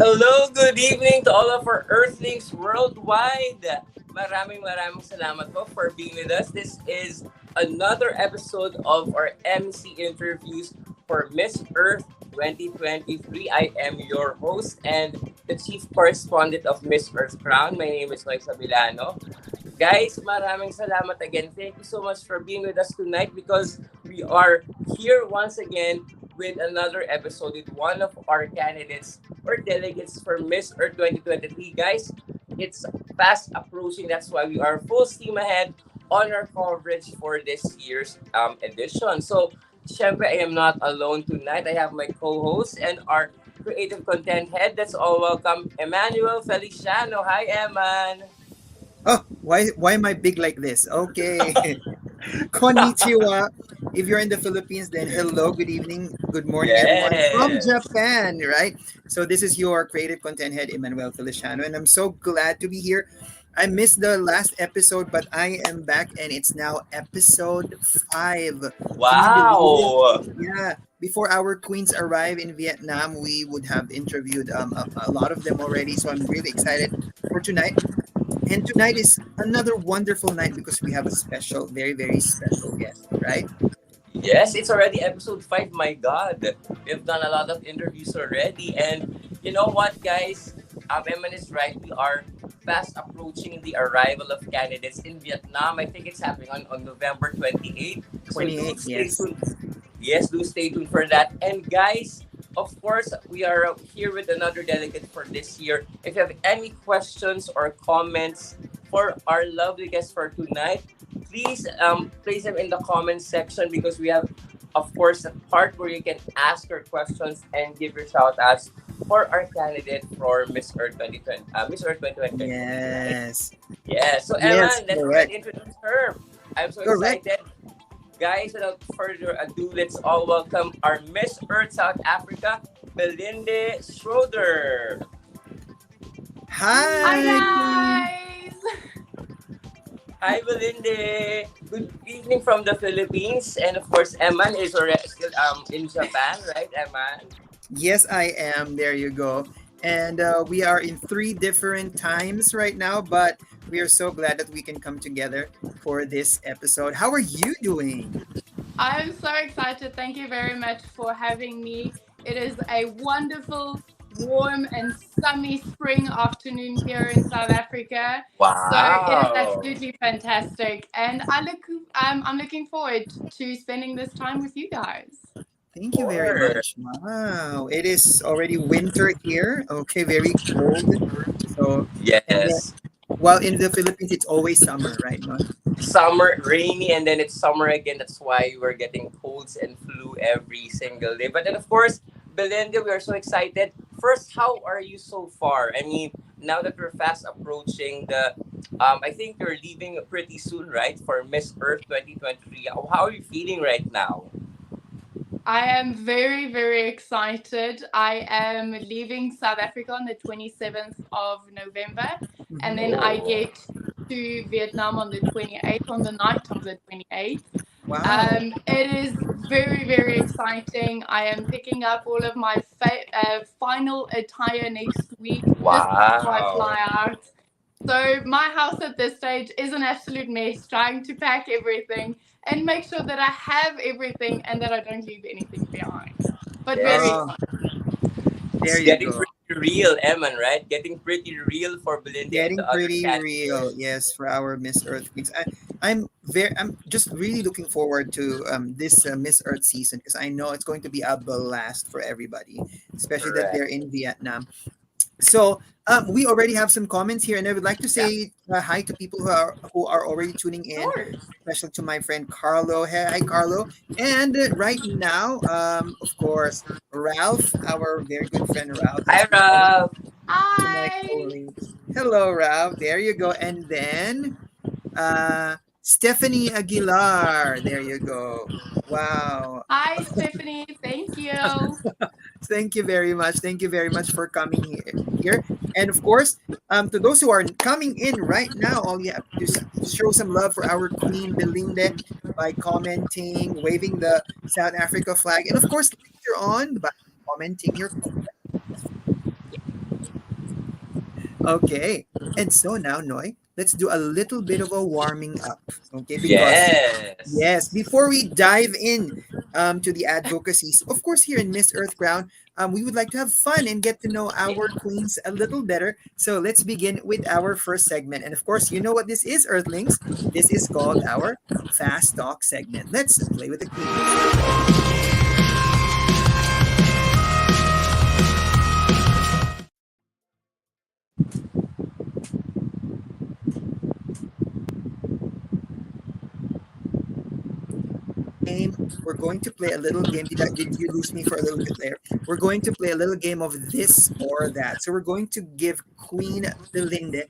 Hello, good evening to all of our Earthlings worldwide. Maraming salamat po for being with us. This is another episode of our MC interviews for Miss Earth 2023. I am your host and the chief correspondent of Miss Earth Crown. My name is Loisa Bilano. Guys, maraming salamat again. Thank you so much for being with us tonight because we are here once again with another episode with one of our candidates or delegates for Miss Earth 2023. Guys, it's fast approaching. That's why we are full steam ahead on our coverage for this year's edition. So, syempre, I am not alone tonight. I have my co-host and our creative content head. Let's all welcome Emmanuel Feliciano. Hi, Eman. Oh, why am I big like this? Okay. Konnichiwa. If you're in the Philippines, then hello, good evening, good morning, everyone from Yes. Japan, right? So this is your creative content head, Emmanuel Feliciano, and I'm so glad to be here. I missed the last episode, but I am back, and it's now episode 5. Can you believe it? Wow. Yeah. Before our queens arrive in Vietnam, we would have interviewed a lot of them already. So I'm really excited for tonight. And tonight is another wonderful night because we have a special, very, very special guest, right? Yes, it's already episode 5. My God. We've done a lot of interviews already. And you know what, guys? Eman is right. We are fast approaching the arrival of candidates in Vietnam. I think it's happening on November 28th. So do 28, stay yes. tuned. Yes, do stay tuned for that. And guys, of course, we are here with another delegate for this year. If you have any questions or comments for our lovely guest for tonight, please place them in the comments section because we have, of course, a part where you can ask your questions and give your shout outs for our candidate for Miss Earth 2020, Miss Earth 2023, right? Yes. Yeah. So Yes, Eman, let's go ahead correct. and introduce her. I'm so Correct. excited. Guys, without further ado, let's all welcome our Miss Earth South Africa, Belinde Schreuder. Hi Hi. guys! Hi, Belinde. Good evening from the Philippines. And of course, Eman is already still in Japan, right, Eman? Yes, I am. There you go. And we are in 3 different times right now, but we are so glad that we can come together for this episode. How are you doing? I'm so excited. Thank you very much for having me. It is a wonderful, warm, and sunny spring afternoon here in South Africa. So it is Wow. absolutely fantastic, and I'm looking forward to spending this time with you guys. Thank you very Or much. Wow. It is already winter here. Okay, very cold. So, and then, yes. well, in the Philippines, it's always summer, right, Mon? Summer, rainy, and then it's summer again. That's why we're getting colds and flu every single day. But then, of course, Belinda, we are so excited. First, how are you so far? I mean, now that we're fast approaching the, I think you're leaving pretty soon, right, for Miss Earth 2023. How are you feeling right now? I am very, very excited. I am leaving South Africa on the 27th of November, and Hmm. then I Oh, get to Vietnam on the 28th, on the night of the 28th. Wow. It is very, very exciting. I am picking up all of my final attire next week, just before I wow. fly out. So my house at this stage is an absolute mess, trying to pack everything and make sure that I have everything and that I don't leave anything behind. But Yes, very Oh, excited. there it's you getting go. pretty real, Eman, right? Getting pretty real for Belinda and Getting the other pretty real, candidates. yes, for our Miss Earth Queens. I'm just really looking forward to this Miss Earth season because I know it's going to be a blast for everybody, especially that they're Correct. in Vietnam. So we already have some comments here, and I would like to Yeah. say hi to people who are already tuning in, Sure. especially to my friend Carlo. Hey, hi, Carlo. And right now, of course, Ralph, our very good friend Ralph, has Hi, been added Rob. to my Hi. colleagues. Hello, Ralph. There you go. And then Stephanie Aguilar. There you go. Wow. Hi, Stephanie. Thank you. Thank you very much. Thank you very much for coming here. And of course, to those who are coming in right now, all you have to do is show some love for our Queen Belinde by commenting, waving the South Africa flag, and of course, later on by commenting your questions. Okay. And so now, Noy, let's do a little bit of a warming up. Okay, because yes, Yes. before we dive in to the advocacies, of course, here in Miss Earth Crown, we would like to have fun and get to know our queens a little better. So let's begin with our first segment. And of course, you know what this is, Earthlings. This is called our Fast Talk segment. Let's play with the queens. Game. We're going to play a little game. Did you lose me for a little bit there? We're going to play a little game of this or that. So we're going to give Queen Belinde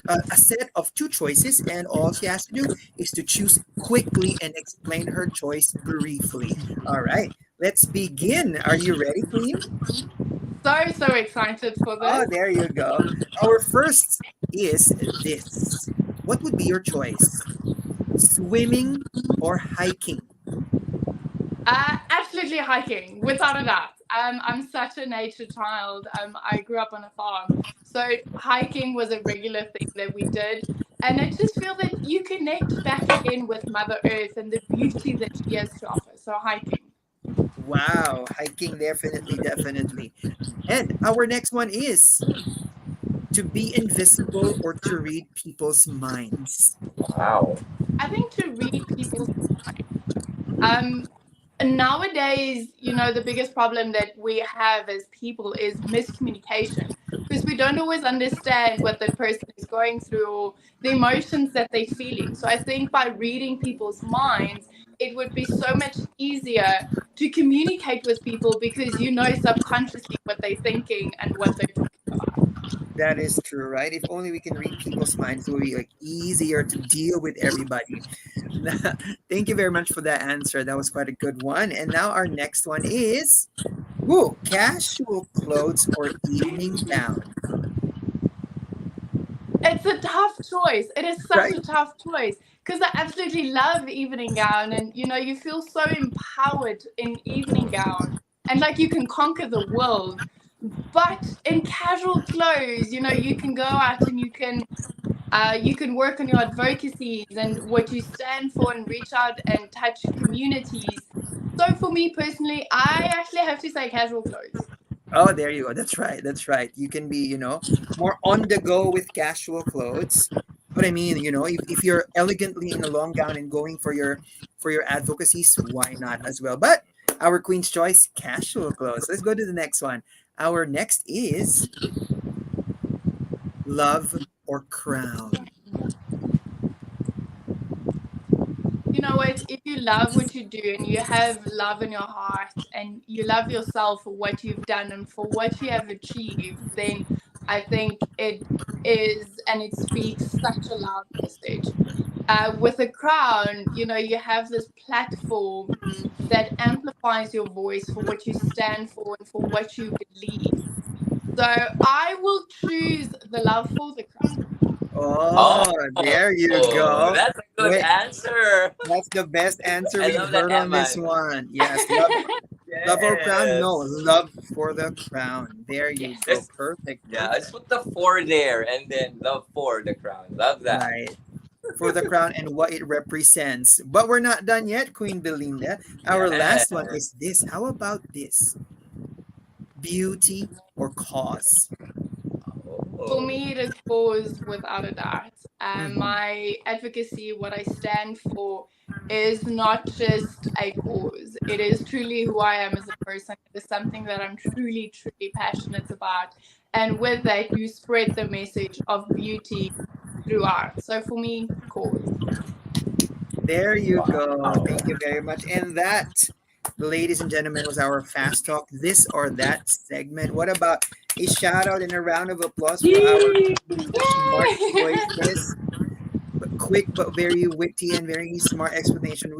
a set of two choices, and all she has to do is to choose quickly and explain her choice briefly. All right, let's begin. Are you ready, Queen? So excited for Oh, this. there you go. Our first is this. What would be your choice? Swimming or hiking? Absolutely hiking, without a doubt. I'm such a nature child. I grew up on a farm, so hiking was a regular thing that we did, and I just feel that you connect back again with Mother Earth and the beauty that she has to offer. So hiking. Wow, hiking definitely, definitely. And our next one is to be invisible or to read people's minds. Wow. I think to read people's um nowadays, the biggest problem that we have as people is miscommunication because we don't always understand what the person is going through or the emotions that they're feeling. So I think by reading people's minds, it would be so much easier to communicate with people because you know subconsciously what they're thinking and what they're talking about. That is true, right? If only we can read people's minds, it would be like easier to deal with everybody. Thank you very much for that answer. That was quite a good one. And now our next one is, ooh, casual clothes or evening gown, It's a tough choice. It is such right? a tough choice because I absolutely love evening gown, and you feel so empowered in evening gown, and like you can conquer the world. But in casual clothes, you can go out and you can work on your advocacies and what you stand for and reach out and touch communities. So for me personally, I actually have to say casual clothes. Oh, there you go. That's right. That's right. You can be, more on the go with casual clothes. But I mean, if you're elegantly in a long gown and going for your advocacies, why not as well? But our queen's choice, casual clothes. Let's go to the next one. Our next is love or crown. You know what? If you love what you do and you have love in your heart and you love yourself for what you've done and for what you have achieved, then I think it is and it speaks such a loud message. With a crown, you have this platform that amplifies your voice for what you stand for and for what you believe. So I will choose the love for the crown. Oh, there you Oh, go. that's a good Wait, answer. that's the best answer I we've love that, heard on this Eman. one. Yes, love or crown? No, Yes. love for the crown. There you Yes. go. Let's, Perfect, yeah, let's perfect. put the four there and then love for the crown. Love that. Right. For the crown and what it represents. But we're not done yet, Queen Belinda. Our last one Yes. is this. How about this? Beauty or cause? For Oh. me, it is cause without a doubt. Mhm. My advocacy, what I stand for, is not just a cause. It is truly who I am as a person. It is something that I'm truly, truly passionate about. And with that, you spread the message of beauty throughout. So for me, cause. There you go. Wow. Thank you very much. And that, ladies and gentlemen, was our Fast Talk This or That segment. What about a shout out and a round of applause for our Yee. smart Yay! choices? But quick but very witty and very smart explanation.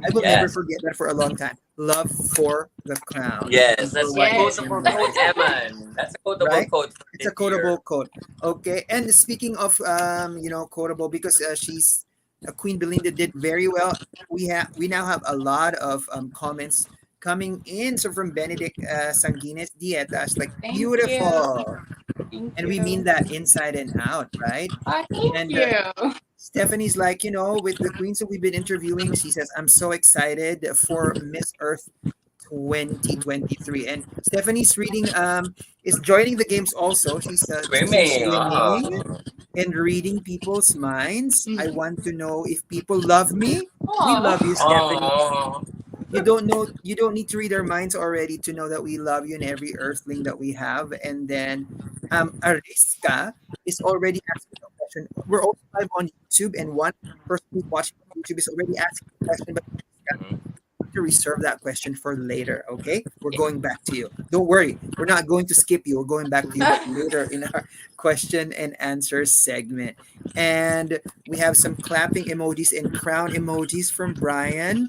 I will never Yes. forget that for a long time. Love for the crown Yes. and for That's a what it Yes. quotable quote, symbolizes, Eman. That's a quotable right? quote for It's a this quotable year. quote. Okay. And speaking of quotable, because she's Queen Belinda did very well. We now have a lot of comments coming in. So from Benedict Sanguines Dietas, like Thank you. beautiful. Thank And we mean you. that inside and out, right? Oh, thank And you. Stephanie's like, with the queens that we've been interviewing, she says, I'm so excited for Miss Earth 2023. And Stephanie's reading, is joining the games also. She's choosing Swimming. swimming and reading people's minds. I Mm. want to know if people love me. We love you, Oh, Stephanie. Oh. You don't need to read our minds already to know that we love you and every earthling that we have. And then Ariska is already asking a question. We're also live on YouTube, and one person who's watching on YouTube is already asking a question, but Ariska, Mhm. to reserve that question for later. Okay, we're going back to you. Don't worry, we're not going to skip you. We're going back to you, but later in our question and answer segment. And we have some clapping emojis and crown emojis from Brian.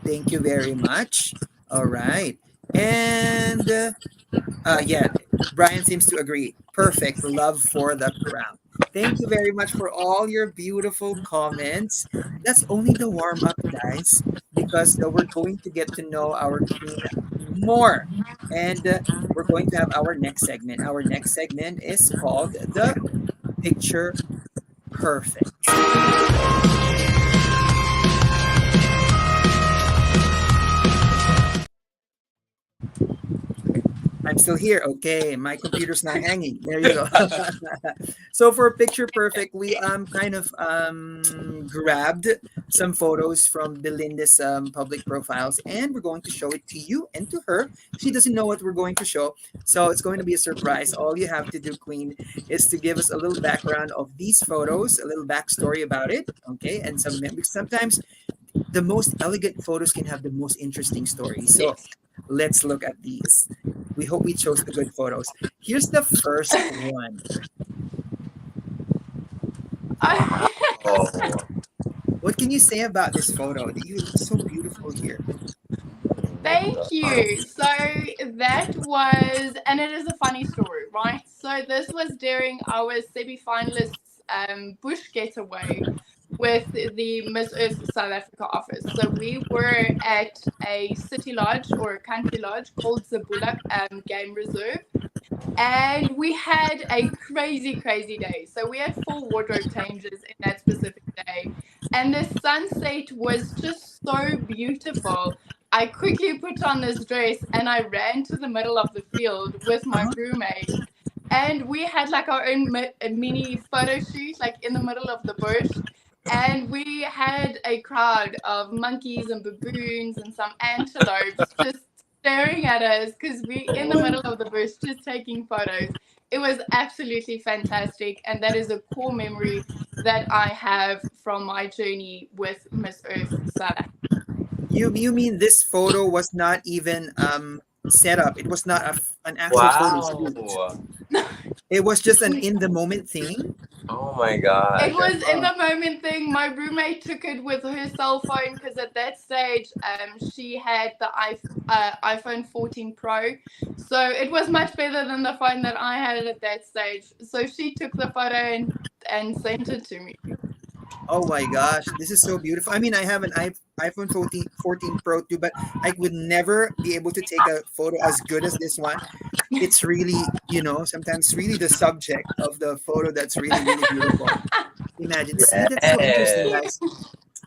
Thank you very much. All right. And yeah, Brian seems to agree. Perfect. Love for the crown. Thank you very much for all your beautiful comments. That's only the warm up, guys, because we're going to get to know our queen more. And we're going to have our next segment. Our next segment is called the Picture Perfect. I'm still here. Okay, my computer's not hanging. There you go. So for picture perfect, we kind of grabbed some photos from Belinda's public profiles, and we're going to show it to you and to her. She doesn't know what we're going to show, so it's going to be a surprise. All you have to do, Queen, is to give us a little background of these photos, a little backstory about it. Okay, and sometimes the most elegant photos can have the most interesting stories. So Yes. let's look at these. We hope we chose the good photos. Here's the first one. Oh. What can you say about this photo? You look so beautiful here. thank you. So that was, and it is a funny story, right? So this was during our semi-finalists bush getaway with the Miss Earth South Africa office. So we were at a city lodge or a country lodge called Zabulak Game Reserve. And we had a crazy, crazy day. So we had 4 wardrobe changes in that specific day. And the sunset was just so beautiful. I quickly put on this dress and I ran to the middle of the field with my roommate. And we had like our own mini photo shoot, like in the middle of the bush. And we had a crowd of monkeys and baboons and some antelopes just staring at us because we in the middle of the bush just taking photos. It was absolutely fantastic, and that is a core memory that I have from my journey with Miss Earth South Africa. You mean this photo was not even set up? It was not an actual photo shoot. Wow. It was just an in the moment thing. Oh my god. It was in the moment thing. My roommate took it with her cell phone because at that stage, she had the iPhone 14 Pro, so it was much better than the phone that I had at that stage. So she took the photo and sent it to me. Oh my gosh, this is so beautiful. I mean, I have an iPhone 14 Pro too, but I would never be able to take a photo as good as this one. It's really, sometimes really the subject of the photo that's really, really beautiful. Imagine. See, that's so interesting, guys.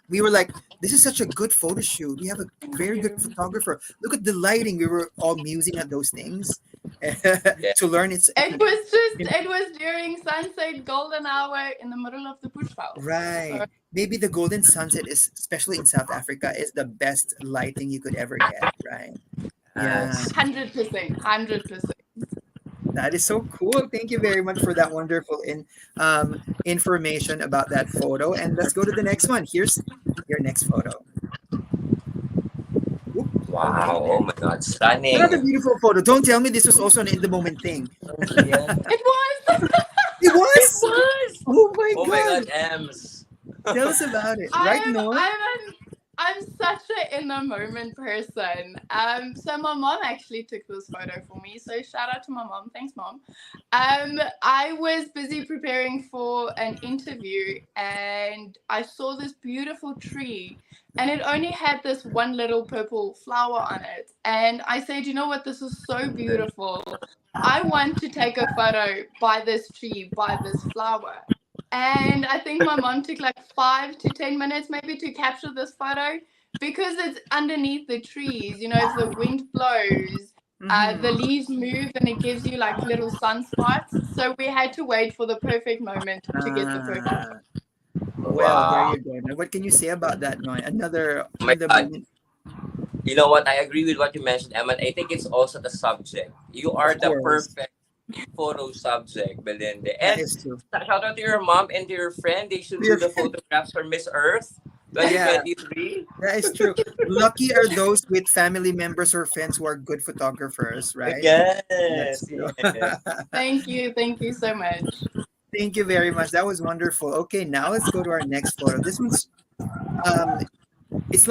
We were like, this is such a good photo shoot. We have a very good photographer. Look at the lighting. We were all musing at those things to learn it's It was during sunset golden hour in the middle of the bushveld. right. Maybe the golden sunset is, especially in South Africa, is the best lighting you could ever get, right? Yeah. 100%. 100%. That is so cool. Thank you very much for that wonderful information about that photo. And let's go to the next one. Here's your next photo. Oop, Wow. okay, Oh my god. Stunning. another beautiful photo. Don't tell me this was also an in the moment thing. Yeah. It was. It was. It was. Oh my Oh god. my god, Ems. Tell us about it. Right, Noah? I'm such a in the moment person. So my mom actually took this photo for me. So shout out to my mom. Thanks, mom. I was busy preparing for an interview and I saw this beautiful tree and it only had this one little purple flower on it. And I said, you know what, this is so beautiful. I want to take a photo by this tree, by this flower. And I think my mom took like 5 to 10 minutes maybe to capture this photo because it's underneath the trees. You know, if the wind blows, the leaves move and it gives you like little sunspots. So we had to wait for the perfect moment to get the perfect. Well, there Wow. you go. Now, what can you say about that, Noy? Another Oh my in the God. moment, You know what? I agree with what you mentioned, Emma. I think it's also the subject. You are of the course. perfect photo subject, Belinda. That And is true. shout out to your mom and to your friend. They should do Your the photographs for Miss Earth Yeah, 2023. that is true. Lucky are those with family members or friends who are good photographers, right? That's Yes, true. yes. Thank you. Thank you so much. Thank you very much. That was wonderful. Okay, now let's go to our next photo. This one's um it's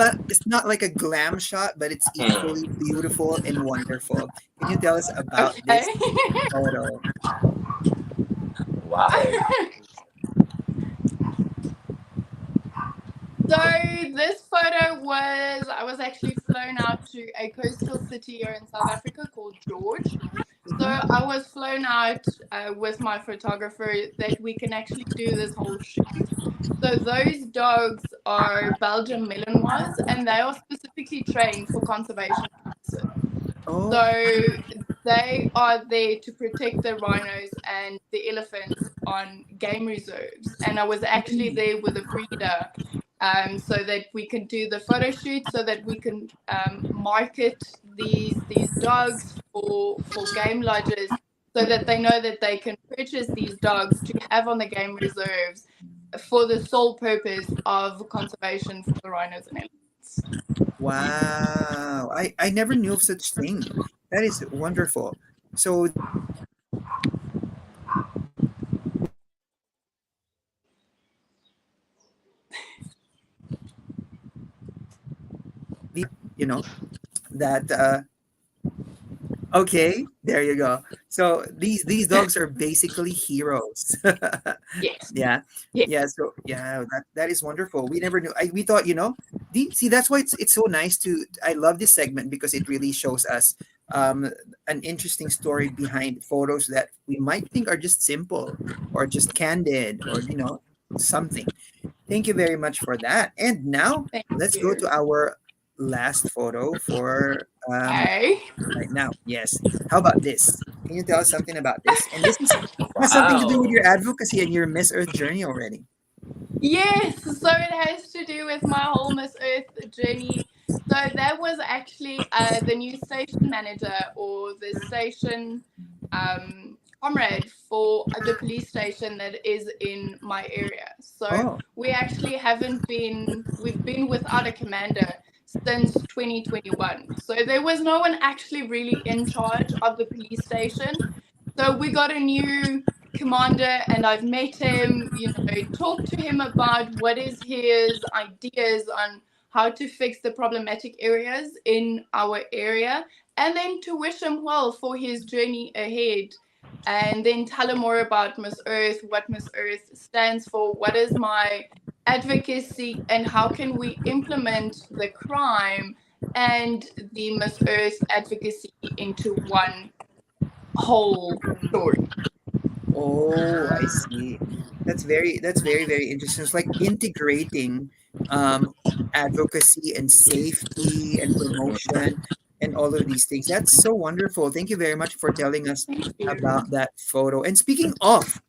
not like a glam shot, but it's Hmm. equally beautiful and wonderful. Can you tell us about Okay. this photo? Wow. So this photo was I was actually flown out to a coastal city here in South Africa called George. So Hmm. I was flown out with my photographer that we can actually do this whole shoot. So those dogs are Belgian Malinois, and they are specifically trained for conservation purposes. Oh, So they are there to protect the rhinos and the elephants on game reserves. And I was actually there with a breeder so that we can do the photo shoot, so that we can market these dogs for game lodges, so that they know that they can purchase these dogs to have on the game reserves for the sole purpose of conservation for the rhinos and elephants. wow. I never knew of such thing. That is wonderful. So the that okay, there you go. So these dogs are basically heroes. Yes. Yeah, Yes. yeah. So yeah, that is wonderful. We never knew. We thought, see, that's why it's so nice to. I love this segment because it really shows us um, an interesting story behind photos that we might think are just simple or just candid or something. Thank you very much for that. And now Thank let's go to you. our last photo for Okay. right now. Yes. How about this? Can you tell us something about this? And this has something to do with Wow. your advocacy and your Miss Earth journey already. Yes, so it has to do with my whole Miss Earth journey. So that was actually the new station manager or the station comrade for the police station that is in my area. So Oh, we actually we've been without a commander since 2021. So there was no one actually really in charge of the police station. So we got a new commander and I've met him, talked to him about what is his ideas on how to fix the problematic areas in our area, and then to wish him well for his journey ahead. And then tell him more about Miss Earth, what Miss Earth stands for, what is my advocacy, and how can we implement the crime and the Miss Earth advocacy into one whole story. oh, I see. That's very, very interesting. It's like integrating um, advocacy and safety and promotion and all of these things. That's so wonderful. Thank you very much for telling us Thank you. about that photo. And speaking of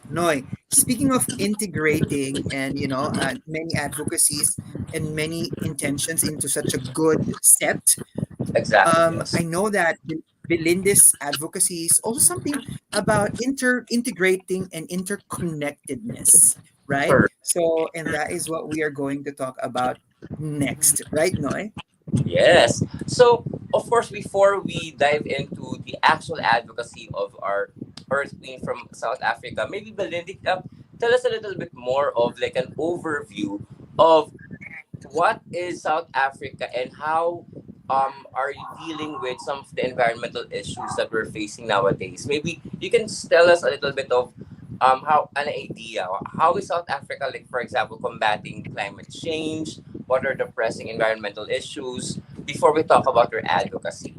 Noy, speaking of integrating and many advocacies and many intentions into such a good set, Exactly, yes. I know that Belinda's advocacy is also something about integrating and interconnectedness, right? Correct. So, and that is what we are going to talk about next, right, Noy? Yes. So, of course, before we dive into the actual advocacy of our Earth Queen from South Africa, maybe Belinda, tell us a little bit more of like an overview of what is South Africa and how are you dealing with some of the environmental issues that we're facing nowadays? Maybe you can tell us a little bit of how an idea. How is South Africa, like for example, combating climate change? What are the pressing environmental issues before we talk about your advocacy?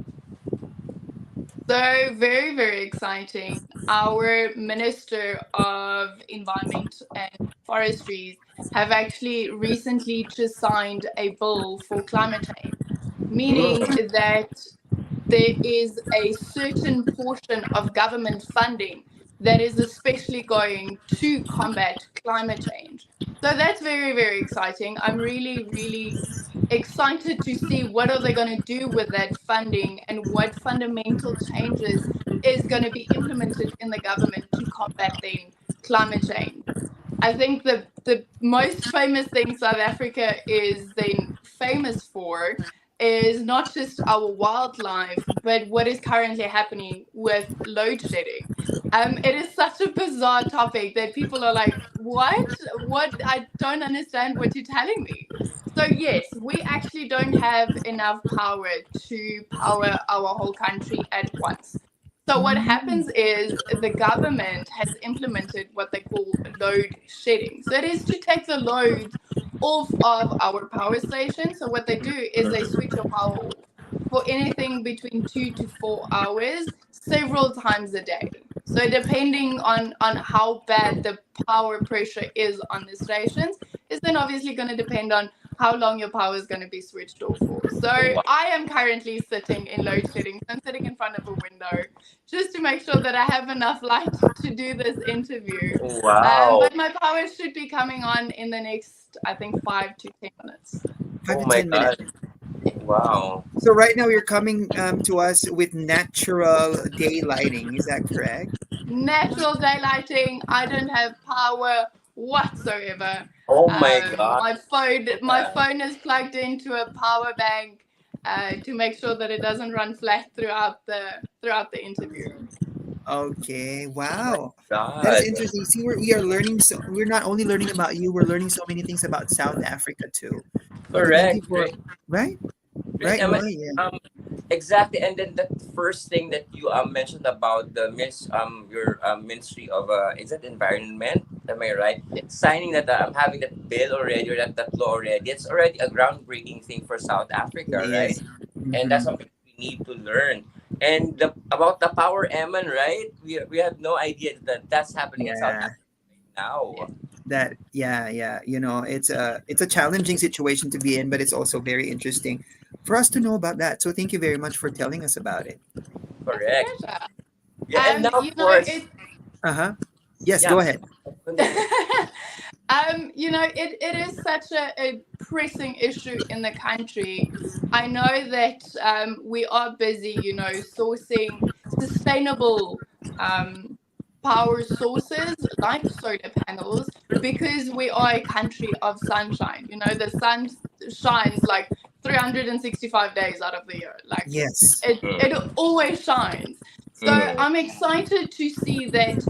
So very, very exciting. Our Minister of Environment and Forestries have actually recently just signed a bill for climate change, meaning Mm, that there is a certain portion of government funding that is especially going to combat climate change. So that's very, very exciting. I'm really, really excited to see what are they going to do with that funding and what fundamental changes is going to be implemented in the government to combating climate change. I think the most famous thing South Africa is then famous for is not just our wildlife, but what is currently happening with load shedding. It is such a bizarre topic that people are like, "What? What? I don't understand what you're telling me." So yes, we actually don't have enough power to power our whole country at once. So what Mm. happens is the government has implemented what they call load shedding. So it is to take the load off of our power station. So what they do is they switch your power off for anything between 2 to 4 hours, several times a day. So depending on how bad the power pressure is on the stations, is then obviously going to depend on how long your power is going to be switched off for. So wow. I am currently sitting in load shedding. So I'm sitting in front of a window just to make sure that I have enough light to do this interview. Wow. But my power should be coming on in the next, I think, 5 to 10 minutes. Five Oh to my 10 minutes. God. Wow. So right now you're coming to us with natural daylighting. Is that correct? Natural daylighting. I don't have power whatsoever. Oh my God. My Yeah. phone is plugged into a power bank to make sure that it doesn't run flat throughout the interview. Okay. Oh my Wow. That is God. interesting. See, we are learning. So we're not only learning about you. We're learning so many things about South Africa too. So thank you Correct. for Right. right, Right. right, Noah. Yeah. Exactly. And then the first thing that you mentioned about the your Ministry of is that environment? Am I right? Signing that having that bill already or that law already. It's already a groundbreaking thing for South It Africa, right? is. And that's Mm-hmm. something we need to learn. And about the power Eman, right? We have no idea that that's happening in South Yeah. Africa now. That. Yeah. Yeah. It's a challenging situation to be in, but it's also very interesting for us to know about that. So thank you very much for telling us about it. It's a Correct. pleasure. Yeah, and now You of know, course, it Uh huh. Yes. yeah. Go ahead. Continue. it is such a pressing issue in the country. I know that we are busy, sourcing sustainable um, power sources like solar panels because we are a country of sunshine. The sun shines like 365 days out of the year. Like Yes. it always shines. So Mm. I'm excited to see that,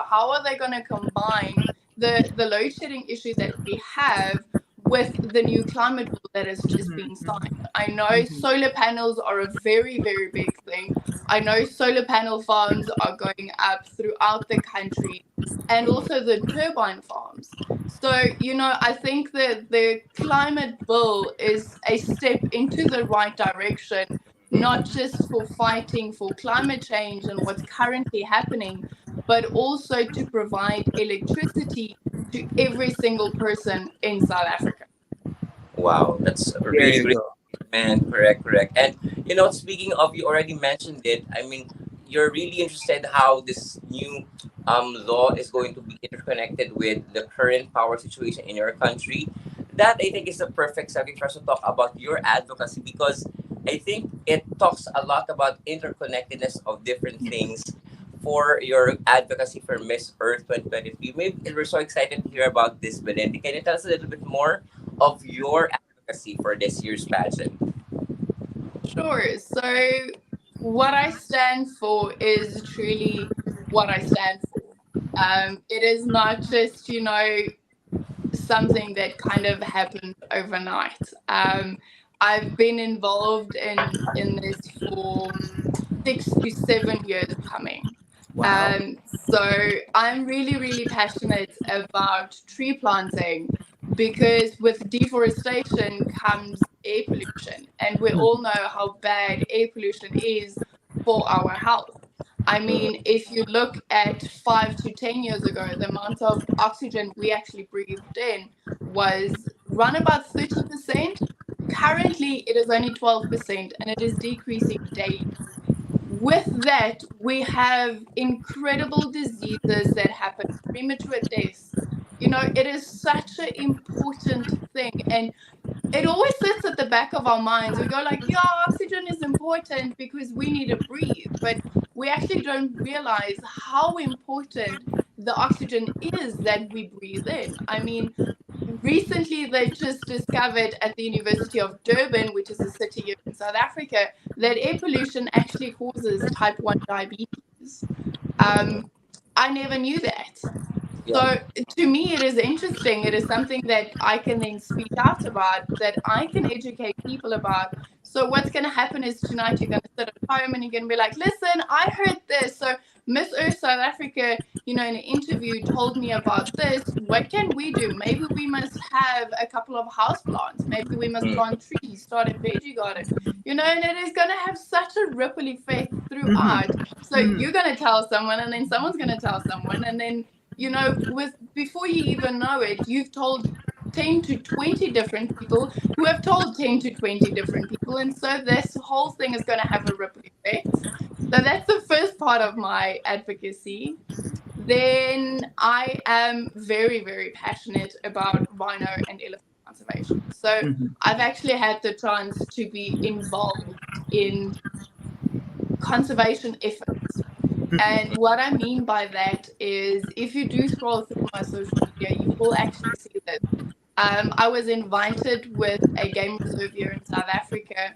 how are they going to combine the load shedding issue that we have with the new climate bill that has just been signed. I know Mm-hmm. solar panels are a very, very big thing. I know solar panel farms are going up throughout the country and also the turbine farms. So, I think that the climate bill is a step into the right direction, not just for fighting for climate change and what's currently happening, but also to provide electricity to every single person in South Africa. Wow, that's a There really you great go. statement. Correct, correct. And speaking of, you already mentioned it. I mean, you're really interested how this new law is going to be interconnected with the current power situation in your country. That I think is the perfect subject for us to talk about your advocacy because I think it talks a lot about interconnectedness of different things for your advocacy for Miss Earth 2023. Maybe we're so excited to hear about this, Belinda. Can you tell us a little bit more of your advocacy for this year's pageant? Sure. So, what I stand for is truly what I stand for. It is not just, something that kind of happened overnight. I've been involved in this for 6 to 7 years coming. Wow. So I'm really, really passionate about tree planting because with deforestation comes air pollution, and we all know how bad air pollution is for our health. I mean, if you look at 5 to 10 years ago, the amount of oxygen we actually breathed in was run about 30%. Currently, it is only 12%, and it is decreasing daily. With that, we have incredible diseases that happen, premature deaths. It is such an important thing. And it always sits at the back of our minds. We go like, yeah, oxygen is important because we need to breathe. But we actually don't realize how important the oxygen is that we breathe in. I mean, recently they just discovered at the University of Durban, which is a city here in South Africa, that air pollution actually causes type 1 diabetes. I never knew that. So to me, it is interesting. It is something that I can then speak out about, that I can educate people about. So what's going to happen is tonight you're going to sit at home and you're going to be like, listen, I heard this. So Miss Earth South Africa, in an interview told me about this. What can we do? Maybe we must have a couple of house plants. Maybe we must plant trees, start a veggie garden. And it is going to have such a ripple effect throughout. So you're going to tell someone, and then someone's going to tell someone, and then before you even know it, you've told 10 to 20 different people who have told 10 to 20 different people. And so this whole thing is going to have a ripple effect. So that's the first part of my advocacy. Then I am very, very passionate about rhino and elephant conservation. So I've actually had the chance to be involved in conservation efforts. And what I mean by that is, if you do scroll through my social media, you will actually see this. I was invited with a game reserve here in South Africa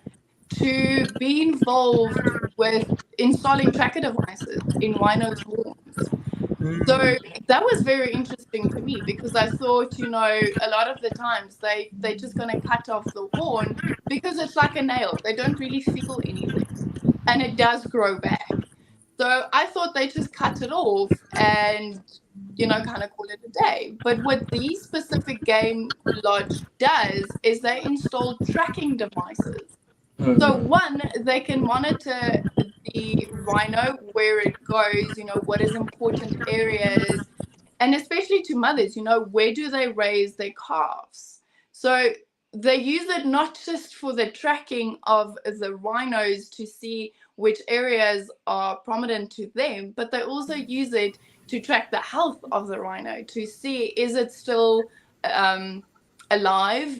to be involved with installing tracker devices in rhinos' horns. So that was very interesting to me, because I thought, a lot of the times they're just going to cut off the horn because it's like a nail. They don't really feel anything, and it does grow back. So I thought they just cut it off and, kind of call it a day. But what the specific game lodge does is they install tracking devices. So one, they can monitor the rhino, where it goes, what is important areas, and especially to mothers, where do they raise their calves? So they use it not just for the tracking of the rhinos to see which areas are prominent to them, but they also use it to track the health of the rhino, to see, is it still alive?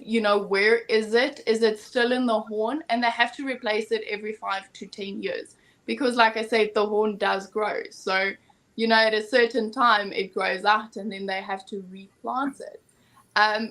Where is it? Is it still in the horn? And they have to replace it every 5 to 10 years. Because like I said, the horn does grow. So, at a certain time it grows out, and then they have to replant it.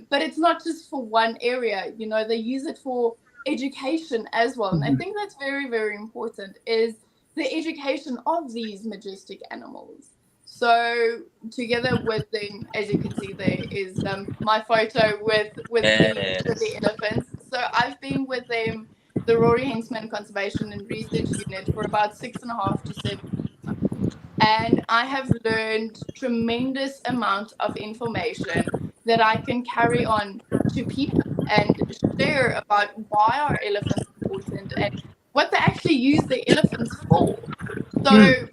But it's not just for one area, they use it for education as well. And I think that's very, very important, is the education of these majestic animals. So together with them, as you can see, there is my photo with the elephants. So I've been with them, the Rory Hensman Conservation and Research Unit, for about 6.5 to 7 years. And I have learned tremendous amount of information that I can carry on to people and share about why are elephants important and what they actually use the elephants for. So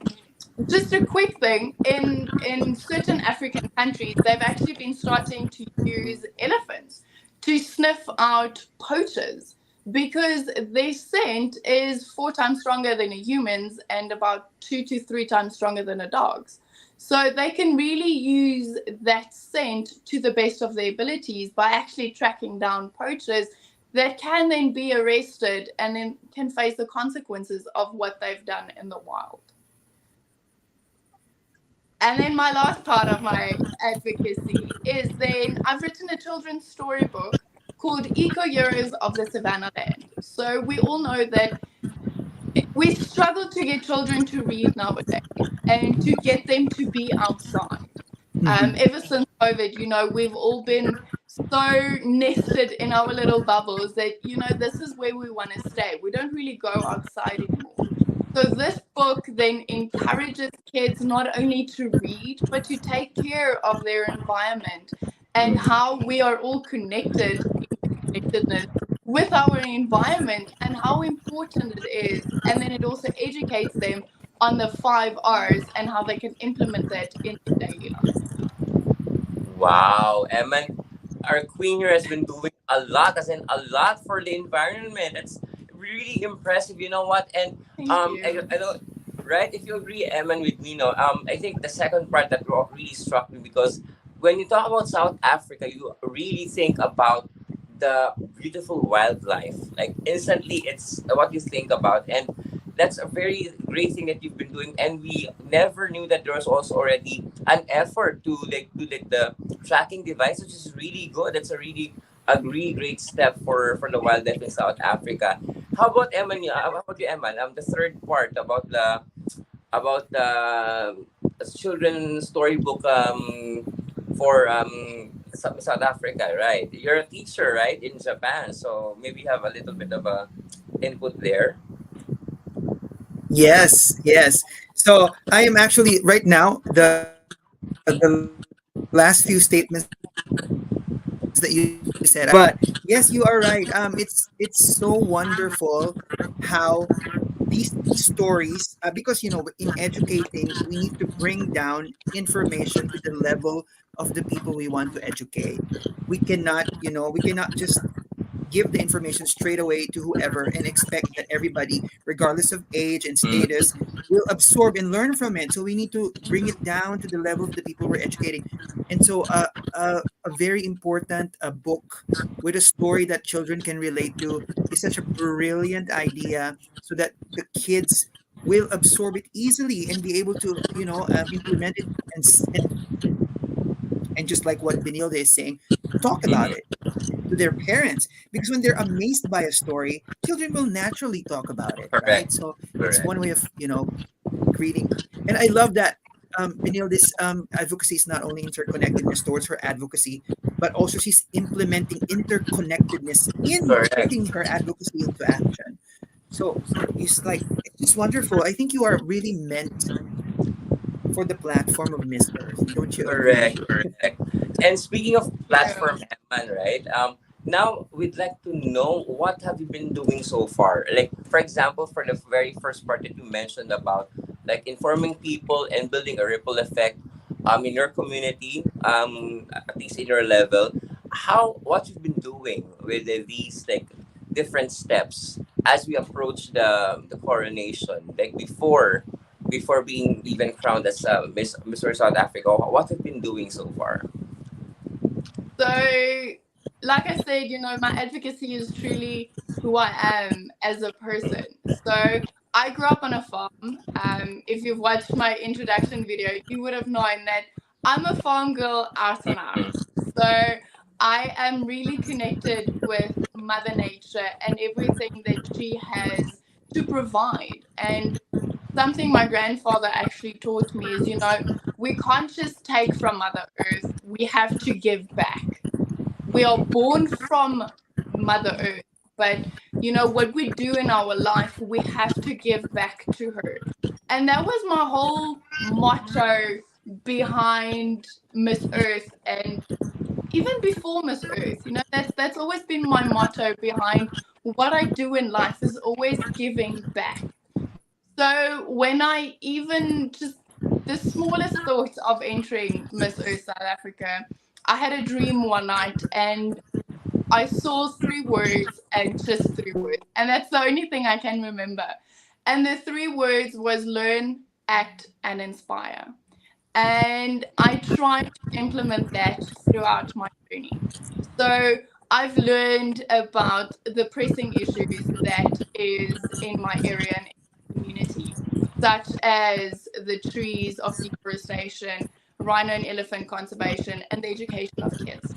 just a quick thing, in certain African countries, they've actually been starting to use elephants to sniff out poachers, because their scent is 4 times stronger than a human's and about 2 to 3 times stronger than a dog's. So they can really use that scent to the best of their abilities by actually tracking down poachers that can then be arrested and then can face the consequences of what they've done in the wild. And then my last part of my advocacy is then I've written a children's storybook called Eco Heroes of the Savannah Land. So we all know that we struggle to get children to read nowadays and to get them to be outside. Ever since COVID, we've all been so nested in our little bubbles that, this is where we want to stay. We don't really go outside anymore. So this book then encourages kids not only to read, but to take care of their environment and how we are all connected, connectedness with our environment and how important it is. And then it also educates them on the 5 R's and how they can implement that in their daily life. Wow, Emma, our queen here has been doing a lot, as in a lot for the environment. It's really impressive. You know what? And Thank you. I don't, right? If you agree, Emma, with me, no. I think the second part that really struck me, because when you talk about South Africa, you really think about the beautiful wildlife. Like instantly, it's what you think about, and that's a very great thing that you've been doing. And we never knew that there was also already an effort to the tracking device, which is really good. That's a really great step for the wildlife in South Africa. How about Emma? How about you, Emma? The third part about the children's storybook for South Africa, right? You're a teacher, right, in Japan, so maybe you have a little bit of a input there. Yes, yes. So I am actually right now the last few statements that you said. But yes, you are right. It's so wonderful how these stories, because in educating we need to bring down information to the level of the people we want to educate. We cannot just give the information straight away to whoever and expect that everybody, regardless of age and Mm. status, will absorb and learn from it. So we need to bring it down to the level of the people we're educating. And so a very important book with a story that children can relate to is such a brilliant idea, so that the kids will absorb it easily and be able to implement it, and just like what Benilde is saying, talk about Mhm. it to their parents, because when they're amazed by a story, children will naturally talk about it, right? Correct. So it's Correct. one way of creating. And I love that Benilde's advocacy is not only interconnectedness towards her advocacy, but also she's implementing interconnectedness in Correct. putting her advocacy into action. So it's just wonderful. I think you are really meant for the platform of Miss Earth. Don't you Correct. agree? Correct. And speaking of Yeah. platform, Emman, right? Now we'd like to know what have you been doing so far. Like, for example, for the very first part that you mentioned about like informing people and building a ripple effect, in your community, at least in your level. What you've been doing with these like different steps as we approach the coronation, like before being even crowned as Mr. South Africa, what have you been doing so far? So, like I said, my advocacy is truly who I am as a person. So, I grew up on a farm. If you've watched my introduction video, you would have known that I'm a farm girl out and out. Mm. So, I am really connected with Mother Nature and everything that she has to provide. And something my grandfather actually taught me is, we can't just take from Mother Earth, we have to give back. We are born from Mother Earth, but what we do in our life, we have to give back to her. And that was my whole motto behind Miss Earth, and even before Miss Earth, that's always been my motto behind what I do in life, is always giving back. So when I even just the smallest thought of entering Miss Earth South Africa, I had a dream one night and I saw 3 words and just 3 words. And that's the only thing I can remember. And the 3 words was learn, act, and inspire. And I tried to implement that throughout my journey. So I've learned about the pressing issues that is in my area and community, such as the trees of deforestation, rhino and elephant conservation, and the education of kids.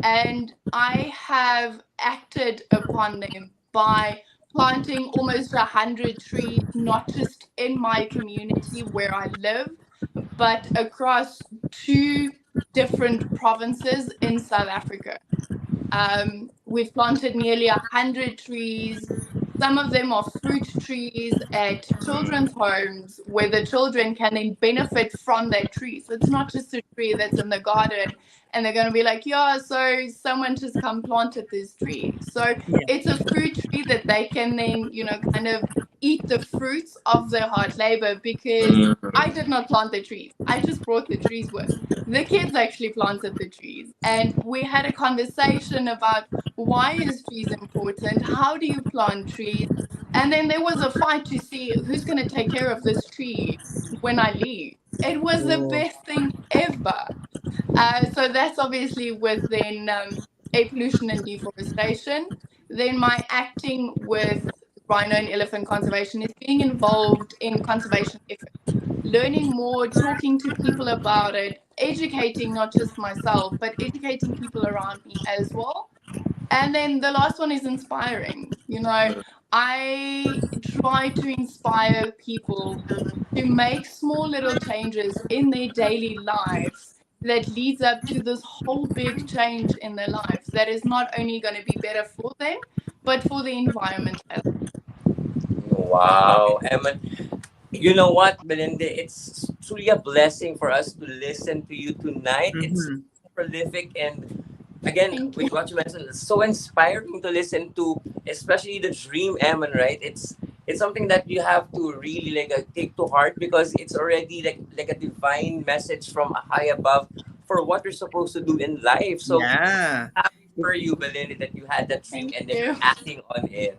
And I have acted upon them by planting almost 100 trees, not just in my community where I live, but across two different provinces in South Africa. We've planted nearly 100 trees. Some of them are fruit trees at children's homes where the children can then benefit from that tree. So it's not just a tree that's in the garden and they're going to be like, yeah, so someone just come planted this tree. So it's a fruit tree that they can then, kind of eat the fruits of their hard labor, because I did not plant the trees. I just brought the trees with. The kids actually planted the trees. And we had a conversation about, why is trees important? How do you plant trees? And then there was a fight to see who's going to take care of this tree when I leave. It was the best thing ever. So that's obviously within air pollution and deforestation. Then my acting with rhino and elephant conservation is being involved in conservation efforts, learning more, talking to people about it, educating not just myself, but educating people around me as well. And then the last one is inspiring. I try to inspire people to make small little changes in their daily lives that leads up to this whole big change in their lives that is not only going to be better for them, but for the environment as well. Wow, Emma. You know what, Belinda? It's truly a blessing for us to listen to you tonight. It's prolific, and again, with what you mentioned, it's so inspiring to listen to, especially the dream, Emma, right? It's something that you have to really take to heart, because it's already like a divine message from high above for what you're supposed to do in life. So happy for you, Belinda, that you had that dream and then you're acting on it.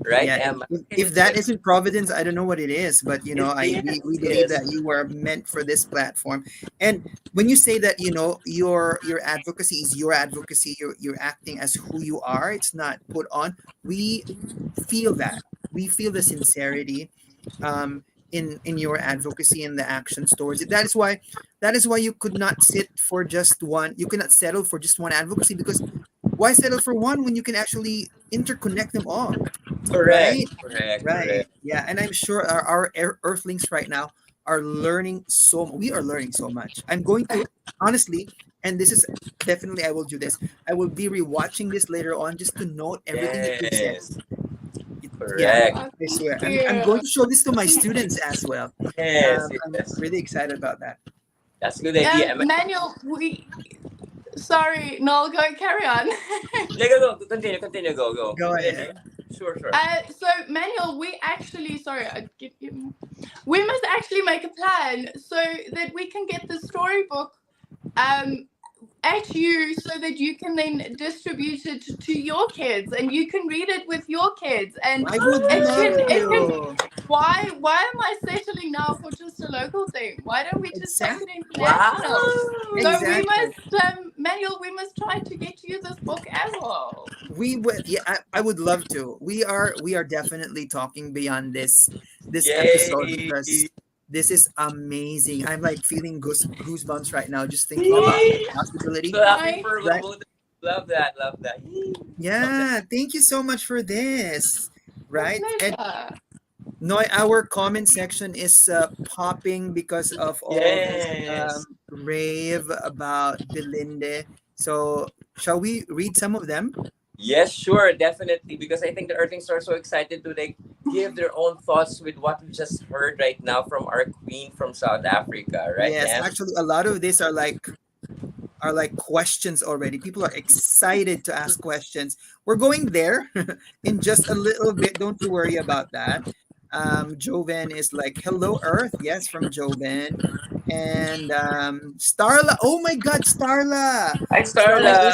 Right, Emma? If that isn't providence, I don't know what it is. But we believe that you were meant for this platform. And when you say that your advocacy is your advocacy, you're acting as who you are. It's not put on. We feel that. We feel the sincerity in your advocacy and the actions towards it. That is why you could not sit for just one. You cannot settle for just one advocacy, because why settle for one when you can actually interconnect them all? Correct. Yeah, and I'm sure our earthlings right now are learning we are learning so much. I'm going to, honestly, and this is definitely, I will do this. I will be rewatching this later on just to note everything that you said. Correct. I swear. I'm going to show this to my students as well. I'm really excited about that. That's a good idea. Manuel, sorry, no, carry on. Go. Continue. Go. Go ahead. Sure. So Manuel, we must actually make a plan so that we can get the storybook at you, so that you can then distribute it to your kids and you can read it with your kids. And I would love to. Why am I settling now for just a local thing? Why don't we just take it international? Wow. So we must, Manuel, we must try to get you this book as well. We would, I would love to. We are definitely talking beyond this episode, because this is amazing. I'm like feeling goosebumps right now just thinking about the possibility. Love that. Yeah, thank you so much for this. Right? And our comment section is popping because of all this rave about Belinde. So shall we read some of them? Yes, sure, definitely. Because I think the Earthlings are so excited to give their own thoughts with what we just heard right now from our queen from South Africa, right? Yes, actually, a lot of these are like questions already. People are excited to ask questions. We're going there in just a little bit. Don't you worry about that. Joven is like, hello, Earth. Yes, from Joven. And Starla. Oh my God, Starla. Hi, Starla.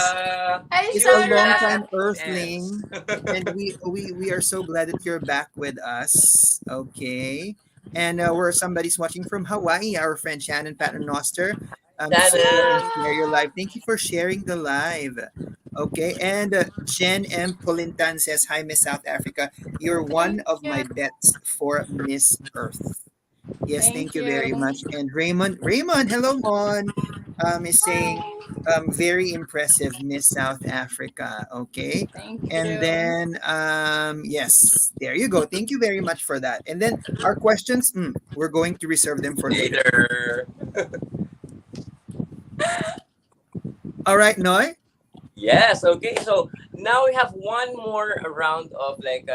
Is a long-time Earthling. And we are so glad that you're back with us. Okay. And somebody's watching from Hawaii, our friend Shannon Paternoster. Share your live. Thank you for sharing the live. Okay, and Jen M. Polintan says, hi, Miss South Africa. You're one of my bets for Miss Earth. Yes, thank you very much. And Raymond, hello, Mon, is saying, very impressive, Miss South Africa. Okay. Thank you. And then, yes, there you go. Thank you very much for that. And then our questions, we're going to reserve them for later. All right, Noy. Yes, okay. So now we have one more round of like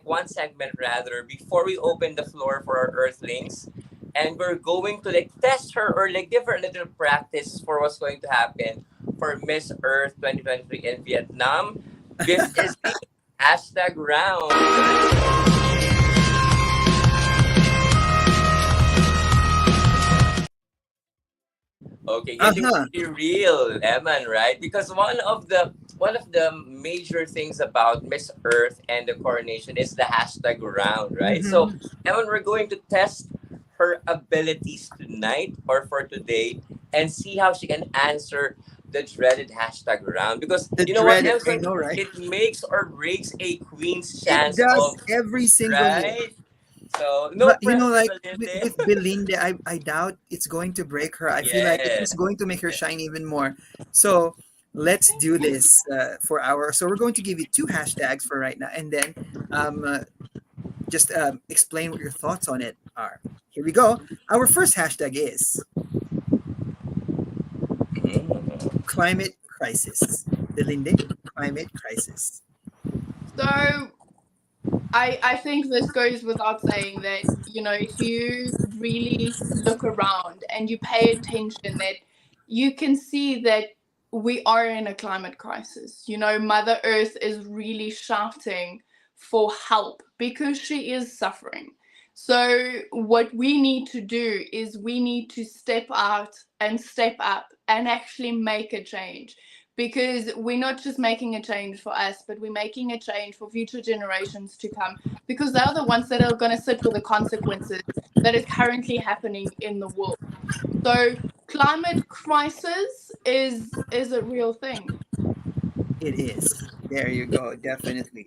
one segment rather before we open the floor for our earthlings. And we're going to like test her or like give her a little practice for what's going to happen for Miss Earth 2023 in Vietnam. This is the hashtag round. Okay, getting Uh-huh. to be real, Eman, right? Because one of the major things about Miss Earth and the coronation is the hashtag round, right? So, Mm-hmm. Eman, we're going to test her abilities tonight or for today and see how she can answer the dreaded hashtag round. Because The you know what, dreaded, I Eman, know, right? it makes or breaks a queen's It chance does of every single year. right. So no But you know, pressure, like Belinde. with Belinda, I doubt it's going to break her. I feel like it's Yeah. just going to make her shine even more. So let's do this for our. So we're going to give you two hashtags for right now, and then just explain what your thoughts on it are. Here we go. Our first hashtag is Mm. climate crisis. Belinda, climate crisis. So I think this goes without saying that, you know, if you really look around and you pay attention, that you can see that we are in a climate crisis. You know, Mother Earth is really shouting for help because she is suffering. So what we need to do is we need to step out and step up and actually make a change, because we're not just making a change for us, but we're making a change for future generations to come, because they're the ones that are going to sit with the consequences that is currently happening in the world. So climate crisis is a real thing. It is. There you go. Definitely.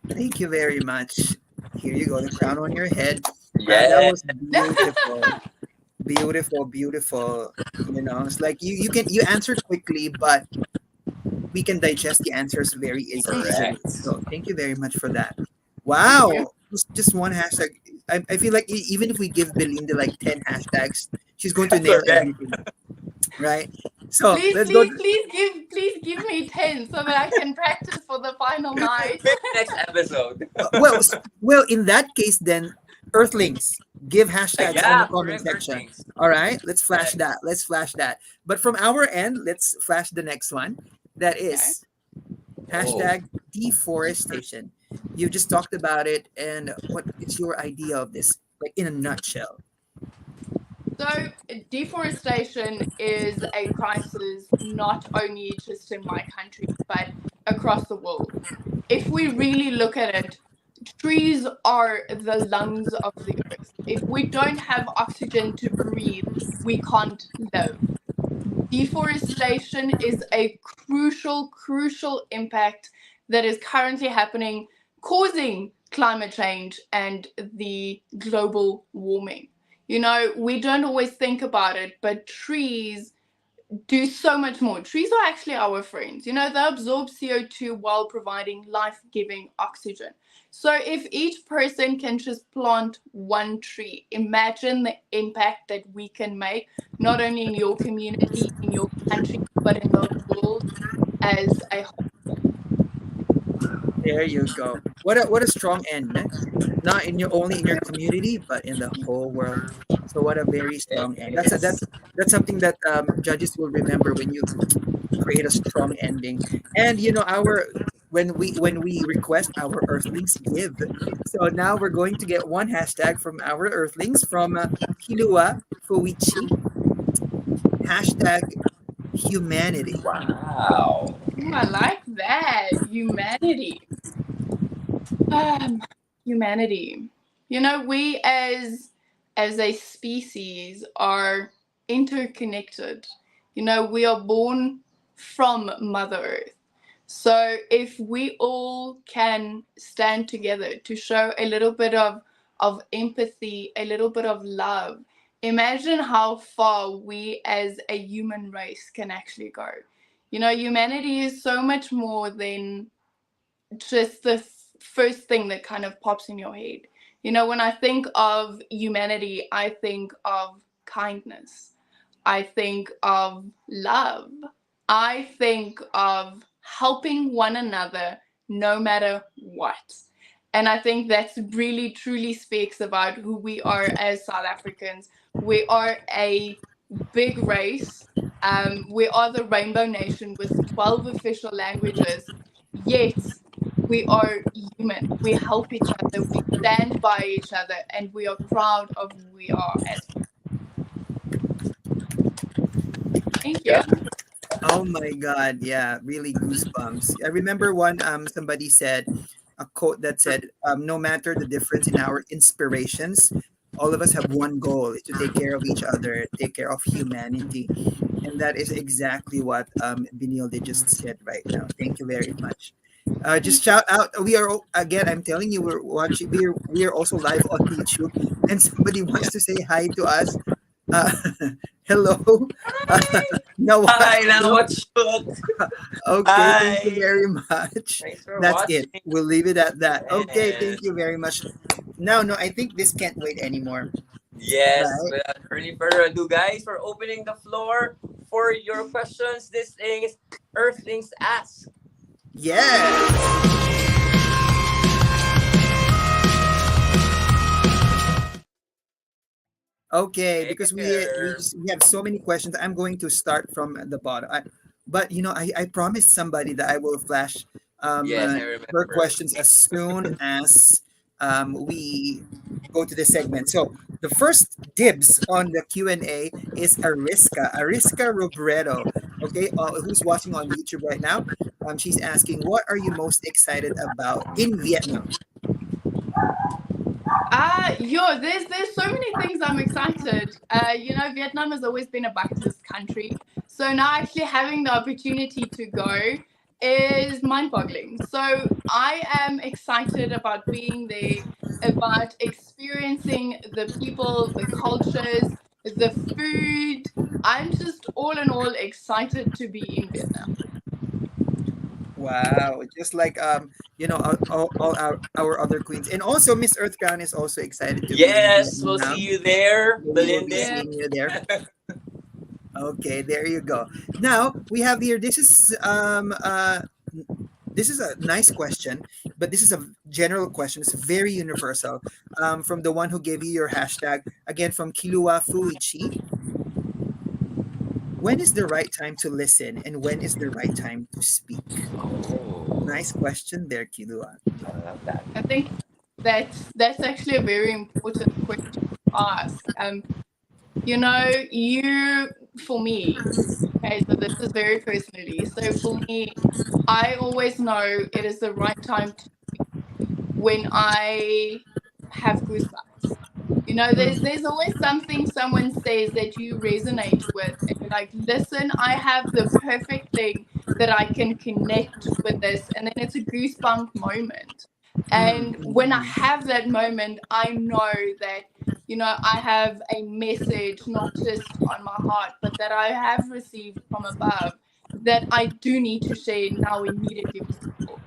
Thank you very much. Here you go. The crown on your head. That Yeah. was beautiful. Beautiful, beautiful. You know, it's like you answer quickly, but we can digest the answers very easily. Correct. So thank you very much for that. Thank you. Wow, just one hashtag. I feel like even if we give Belinda like 10 hashtags, she's going to nail Correct. everything, right? So Please, let's go. please, please give me 10 so that I can practice for the final night. Maybe next episode. Well, well, in that case, then Earthlings give hashtags on the Yeah, comment correct. section. Earthlings. All right, let's flash Yes. that. Let's flash that. But from our end, let's flash the next one. That Okay. is Oh. hashtag deforestation. You just talked about it, and what is your idea of this, like in a nutshell? So, deforestation is a crisis not only just in my country, but across the world. If we really look at it, trees are the lungs of the earth. If we don't have oxygen to breathe, we can't live. Deforestation is a crucial impact that is currently happening, causing climate change and the global warming. You know, we don't always think about it, but trees do so much more. Trees are actually our friends. You know, they absorb CO2 while providing life giving oxygen. So, if each person can just plant one tree, imagine the impact that we can make, not only in your community, in your country, but in the world as a whole. There you go. What a strong end, eh? Not in your only in your community, but in the whole world. So what a very It strong end. is. That's something that judges will remember when you create a strong ending. And you know our when we request our earthlings give. So now we're going to get one hashtag from our earthlings from Kilua Fuichi. Hashtag humanity. Wow. Ooh, I like that. Humanity. Um, Humanity. You know, we as a species are interconnected. You know, we are born from Mother Earth. So if we all can stand together to show a little bit of empathy, a little bit of love, imagine how far we as a human race can actually go. You know, humanity is so much more than just the first thing that kind of pops in your head. You know, when I think of humanity, I think of kindness. I think of love. I think of helping one another no matter what. And I think that's really truly speaks about who we are as South Africans. We are a big race. We are the Rainbow Nation with 12 official languages. Yet we are human. We help each other. We stand by each other, and we are proud of who we are as. Thank you. Yeah. Oh my God. Yeah, really goosebumps. I remember one somebody said a quote that said, no matter the difference in our inspirations, all of us have one goal is to take care of each other, take care of humanity. And that is exactly what Benilde just said right now. Thank you very much. Just shout out. We are again. I'm telling you, we're watching. We are also live on YouTube, and somebody wants to say hi to us. Uh, hello, uh, Nawat. Hi, now what shoot? Okay, thank you Hi. very much. Thanks for That's it. watching. We'll leave it at that. Okay, Yes. thank you very much. Now, no, I think this can't wait anymore. Yes, Right? without any further ado, guys, we're opening the floor for your questions. This thing is Earthlings Ask. Yes. Okay, because There. we have so many questions. I'm going to start from the bottom. But I promised somebody that I will flash Yes, I her remember. questions as soon as we go to the segment. So the first dibs on the Q&A is Ariska Robredo. Okay, who's watching on YouTube right now? She's asking, what are you most excited about in Vietnam? There's so many things I'm excited. Vietnam has always been a bucket list country. So now actually having the opportunity to go is mind-boggling. So I am excited about being there, about experiencing the people, the cultures, the food. I'm just all in all excited to be in Vietnam. Wow, just like all our other queens, and also Miss Earth Crown is also excited to be in Yes, we'll see Vietnam. you there, So we will be Belinde. Yeah. seeing you there. Okay, there you go. Now we have here. This is a nice question, but this is a general question. It's very universal. From the one who gave you your hashtag again from Kilua Fuichi. When is the right time to listen, and when is the right time to speak? Oh, Nice question there, Kilua. I love that. I think that's actually a very important question to ask. You for me, okay, so this is very personally. So for me, I always know it is the right time to when I have goosebumps. There's always something someone says that you resonate with, and you're like, listen, I have the perfect thing that I can connect with this, and then it's a goosebump moment. Mm, And mm, when I mm. have that moment, I know that I have a message not just on my heart, but that I have received from above that I do need to share now immediately with people.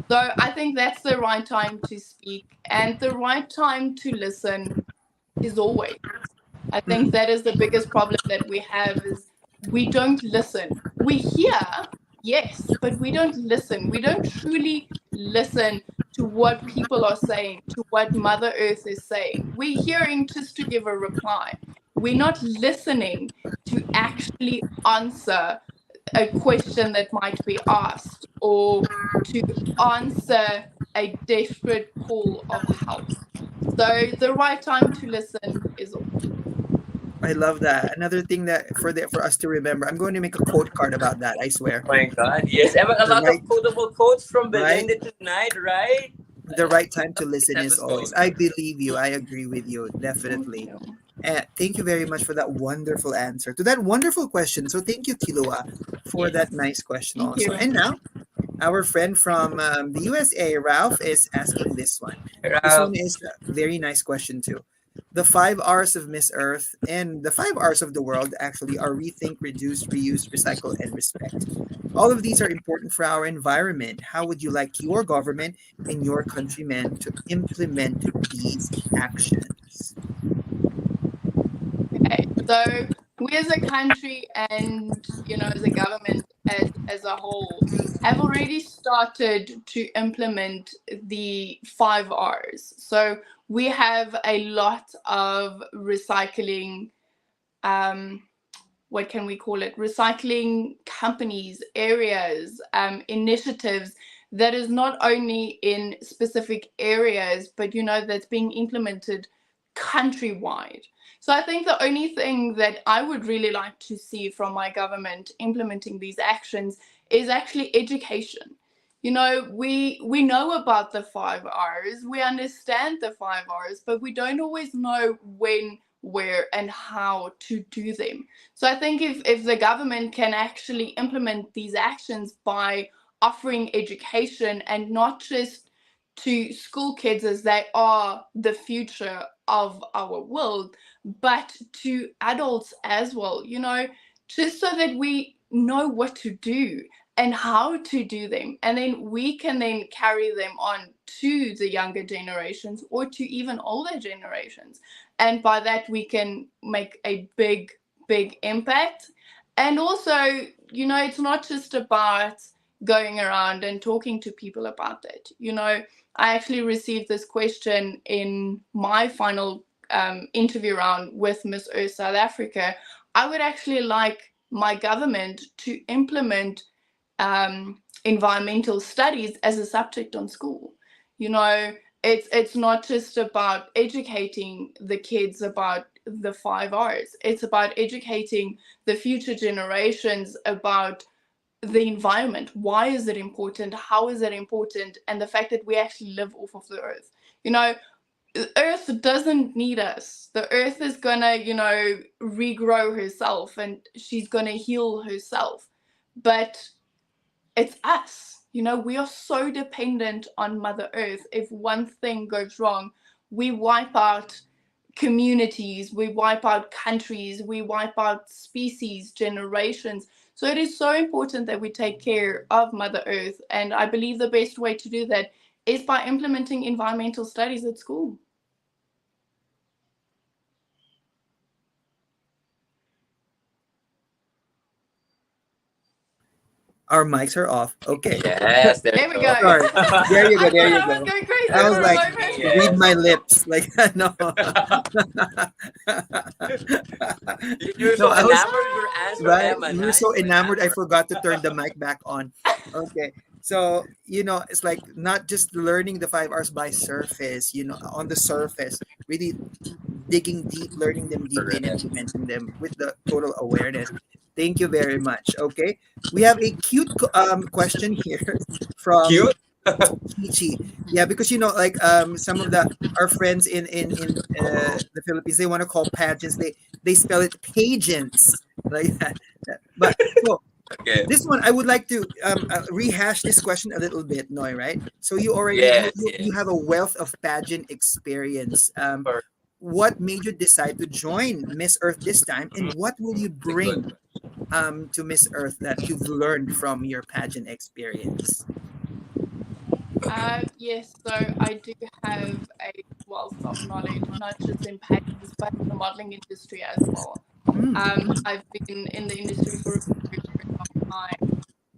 So I think that's the right time to speak, and the right time to listen is always. I think that is the biggest problem that we have is we don't listen. We hear, yes, but we don't listen. We don't truly listen to what people are saying, to what Mother Earth is saying. We're hearing just to give a reply. We're not listening to actually answer a question that might be asked or to answer a desperate call of help. So the right time to listen is I love that. Another thing that for us to remember. I'm going to make a quote card about that. I swear. Oh my God, yes. And a The lot of right, quotable quotes from right, Belinda tonight, right? the right time to This listen is always. episode. I believe you. I agree with you. thank Definitely. you. Thank you very much for that wonderful answer to that wonderful question. So thank you, Kilua, for Yes. that nice question Thank also. you. And now, our friend from the USA, Ralph, is asking this one. This one Ralph. is a very nice question too. The 5 R's of Miss Earth and the 5 R's of the world actually are rethink, reduce, reuse, recycle, and respect. All of these are important for our environment. How would you like your government and your countrymen to implement these actions? Okay. So we as a country and, as a government as a whole have already started to implement the 5 Rs. So we have a lot of recycling, what can we call it? Recycling companies, areas, initiatives that is not only in specific areas, but, that's being implemented countrywide. So I think the only thing that I would really like to see from my government implementing these actions is actually education. We know about the 5 Rs, we understand the 5 Rs, but we don't always know when, where, and how to do them. So I think if the government can actually implement these actions by offering education, and not just to school kids as they are the future of our world, but to adults as well, just so that we know what to do and how to do them, and then we can then carry them on to the younger generations or to even older generations, and by that we can make a big impact. And also, it's not just about going around and talking to people about it. I actually received this question in my final interview round with Miss Earth South Africa. I would actually like my government to implement environmental studies as a subject on school. It's not just about educating the kids about the 5 Rs. It's about educating the future generations about the environment. Why is it important? How is it important? And the fact that we actually live off of the earth. The earth doesn't need us. The earth is gonna, regrow herself, and she's gonna heal herself. But it's us. We are so dependent on Mother Earth. If one thing goes wrong, we wipe out communities, we wipe out countries, we wipe out species, generations. So it is so important that we take care of Mother Earth. And I believe the best way to do that is by implementing environmental studies at school. Our mics are off. Okay. Yes, there we you go. Sorry. There you go. I There you thought I was go. going crazy I was for a like, moment. Yes. read my lips. Like, no. You're No, so I was enamored with your answer, right. Emma. We were Nice. so enamored, I forgot to turn the mic back on. Okay. So, it's like not just learning the 5 Rs by surface, on the surface, really digging deep, learning them deeply, and Correct. implementing them with the total awareness. Thank you very much. Okay. We have a cute question here from Cute. Kichi. Yeah, because like some of the our friends in the Philippines, they want to call pageants. They spell it pageants like that. But so Okay. this one, I would like to rehash this question a little bit, Noy. Right? So you already Yes, you have yes. a wealth of pageant experience. For What made you decide to join Miss Earth this time, and what will you the good. bring to Miss Earth that you've learned from your pageant experience? Yes, so I do have a wealth of knowledge, not just in pageants, but in the modeling industry as well. Mm. I've been in the industry for a very, very long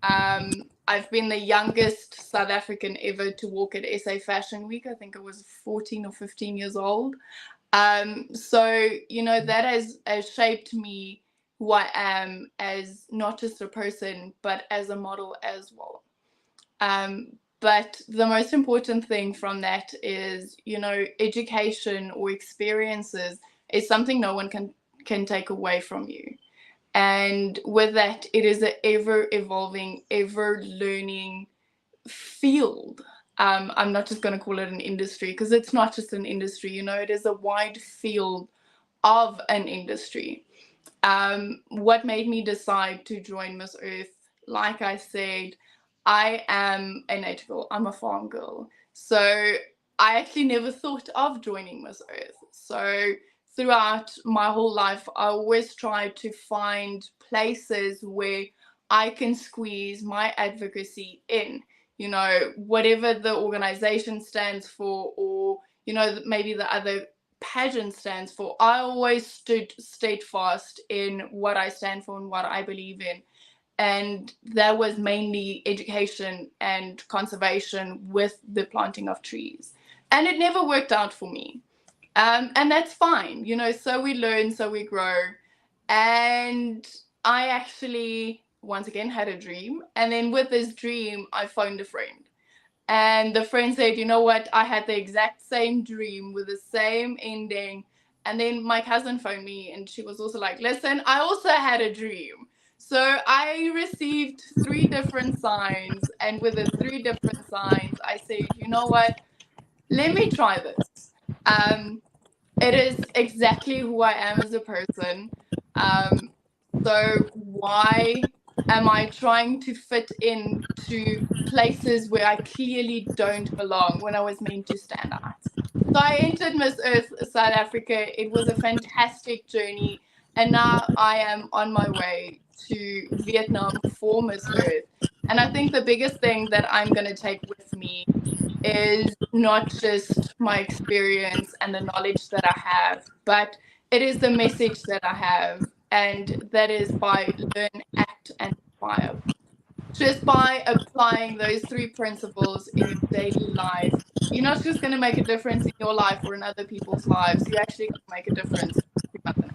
time. I've been the youngest South African ever to walk at SA Fashion Week. I think I was 14 or 15 years old. So, that has shaped me who I am as not just a person, but as a model as well. But the most important thing from that is, education or experiences is something no one can take away from you. And with that, it is an ever evolving, ever learning field. I'm not just going to call it an industry, because it's not just an industry, it is a wide field of an industry. What made me decide to join Miss Earth? Like I said, I am a native girl. I'm a farm girl. So I actually never thought of joining Miss Earth. So throughout my whole life, I always tried to find places where I can squeeze my advocacy in. Whatever the organization stands for, or, maybe the other pageant stands for, I always stayed fast in what I stand for and what I believe in. And that was mainly education and conservation with the planting of trees. And it never worked out for me. And that's fine, so we learn, so we grow. And I actually, once again, had a dream. And then with this dream, I phoned a friend. And the friend said, you know what? I had the exact same dream with the same ending. And then my cousin phoned me and she was also like, listen, I also had a dream. So I received 3 different signs. And with the 3 different signs, I said, you know what? Let me try this. It is exactly who I am as a person. So why am I trying to fit into places where I clearly don't belong when I was meant to stand out? So I entered Miss Earth South Africa. It was a fantastic journey. And now I am on my way to Vietnam for Miss Earth. And I think the biggest thing that I'm going to take with me is not just my experience and the knowledge that I have, but it is the message that I have. And that is by learn, act, and inspire. Just by applying those 3 principles in your daily life, you're not just going to make a difference in your life or in other people's lives. You're actually going to make a difference in Mother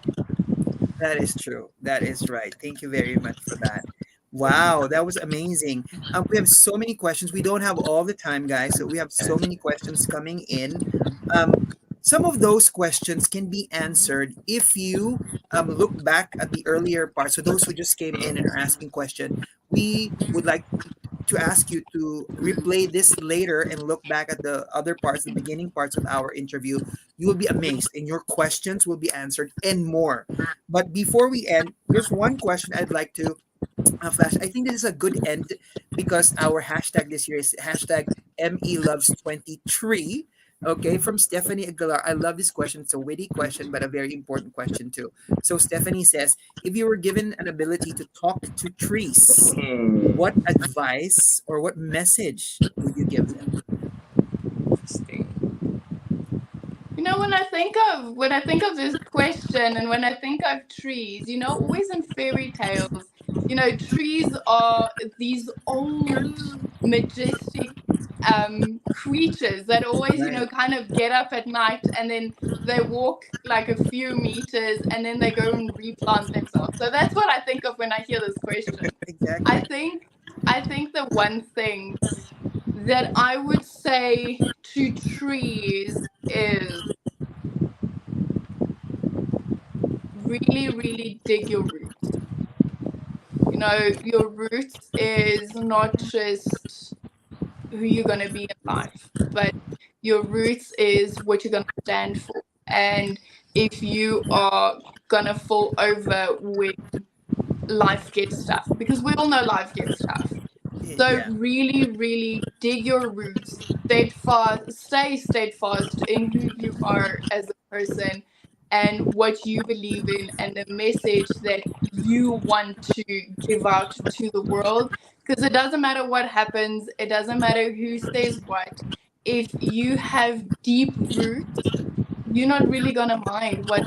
That is true. That is right. Thank you very much for that. Wow, that was amazing. We have so many questions. We don't have all the time, guys. So we have so many questions coming in. Um, some of those questions can be answered if you look back at the earlier part. So those who just came in and are asking question, we would like to ask you to replay this later and look back at the other parts, the beginning parts of our interview. You will be amazed and your questions will be answered and more. But before we end, there's one question I'd like to flash. I think this is a good end because our hashtag this year is hashtag ME loves 23. Okay, from Stephanie Aguilar. I love this question. It's a witty question, but a very important question too. So Stephanie says, if you were given an ability to talk to trees, what advice or what message would you give them? When I think of this question and when I think of trees, always in fairy tales, trees are these old, majestic creatures that always, Right. kind of get up at night and then they walk like a few meters and then they go and replant themselves. So that's what I think of when I hear this question. I Exactly. think I think the one thing that I would say to trees is really, really dig your roots. Your roots is not just who you're going to be in life, but your roots is what you're going to stand for. And if you are going to fall over when life gets tough, because we all know life gets tough. So Yeah. really, really dig your roots, stay steadfast in who you are as a person and what you believe in and the message that you want to give out to the world. Because it doesn't matter what happens, it doesn't matter who says what. If you have deep roots, you're not really going to mind what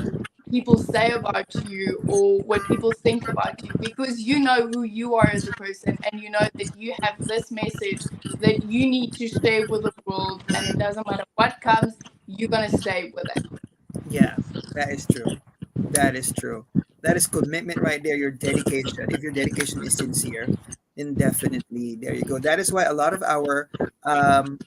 people say about you or what people think about you, because you know who you are as a person and you know that you have this message that you need to share with the world, and it doesn't matter what comes, you're going to stay with it. Yeah, that is true. That is true. That is commitment right there, your dedication. If your dedication is sincere, then definitely there you go. That is why um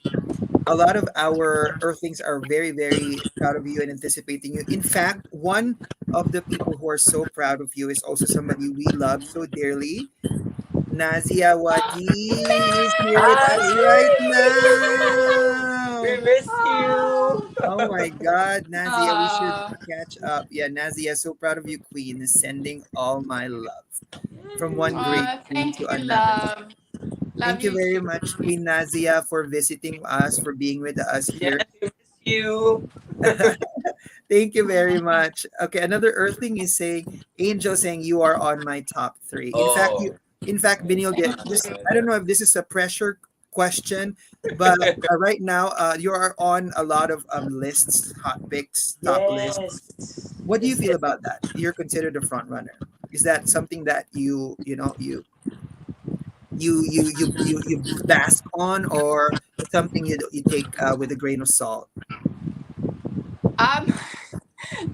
a lot of our earthlings are very, very proud of you and anticipating you. In fact, one of the people who are so proud of you is also somebody we love so dearly. Nazia Wadi is here with us right We now. miss you. Oh my God, Nazia, we should uh, catch up. Yeah, Nazia, so proud of you, Queen, is sending all my love from one great queen Thank to you, another. love Thank you you very too. much, Queen Nazia, for visiting us, for being with us Yes, here. we miss you. Thank you very much. Okay, another Earthling is saying, Angel saying you are on my top three. In fact, Oh, Binil, Thank just I don't you. know if this is a pressure question, but right now you are on a lot of lists, hot picks, top lists. Yes. What do you Yes, feel yes. about that? You're considered a front runner. Is that something that you bask on, or something you take with a grain of salt? Um,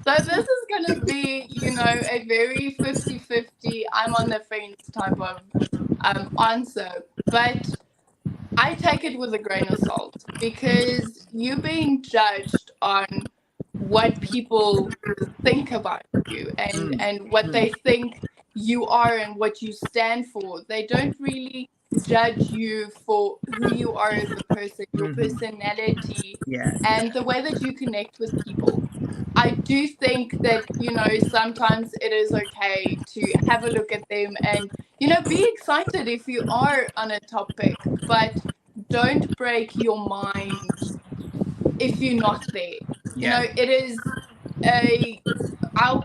so this is going to be, a very 50-50, I'm on the fence type of answer. But I take it with a grain of salt because you're being judged on what people think about you Mm, and what mm, they think you are and what you stand for. They don't really judge you for who you are as a person, your mhm. personality, Yes, yes. and the way that you connect with people. I do think that, sometimes it is okay to have a look at them and, be excited if you are on a topic, but don't break your mind if you're not there. Yeah. It is a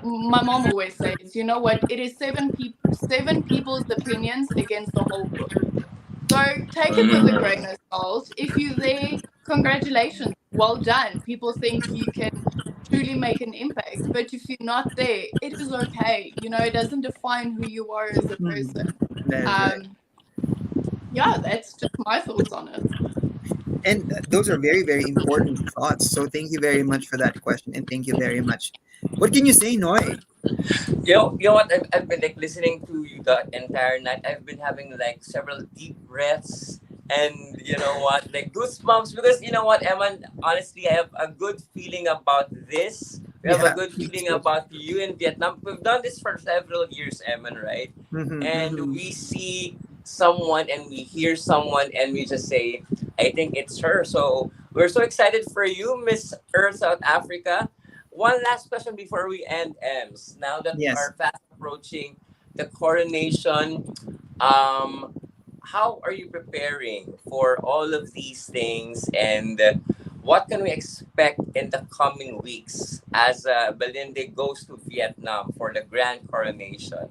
my mom always says, you know what, it is seven people's opinions against the whole book. So take it with a Mm. grain of salt. If you're there, congratulations, well done. People think you can truly make an impact. But if you're not there, it is okay. It doesn't define who you are as a Mhm. person. That is right. Um, yeah, that's just my thoughts on it. And those are very, very important thoughts. So thank you very much for that question, and thank you very much. What can you say, Noy? You know what? I've been like listening to you the entire night. I've been having like several deep breaths, and you know what, like goosebumps, because you know what, Eman. Honestly, I have a good feeling about this. We have a Yeah, good me feeling too. about you in Vietnam. We've done this for several years, Eman, right? Mm-hmm, And mm-hmm. we see someone and we hear someone and we just say, I think it's her. So we're so excited for you, Miss Earth South Africa. One last question before we end, Ems. Now that we Yes. are fast approaching the coronation, um, how are you preparing for all of these things, and what can we expect in the coming weeks as Belinde goes to Vietnam for the grand coronation?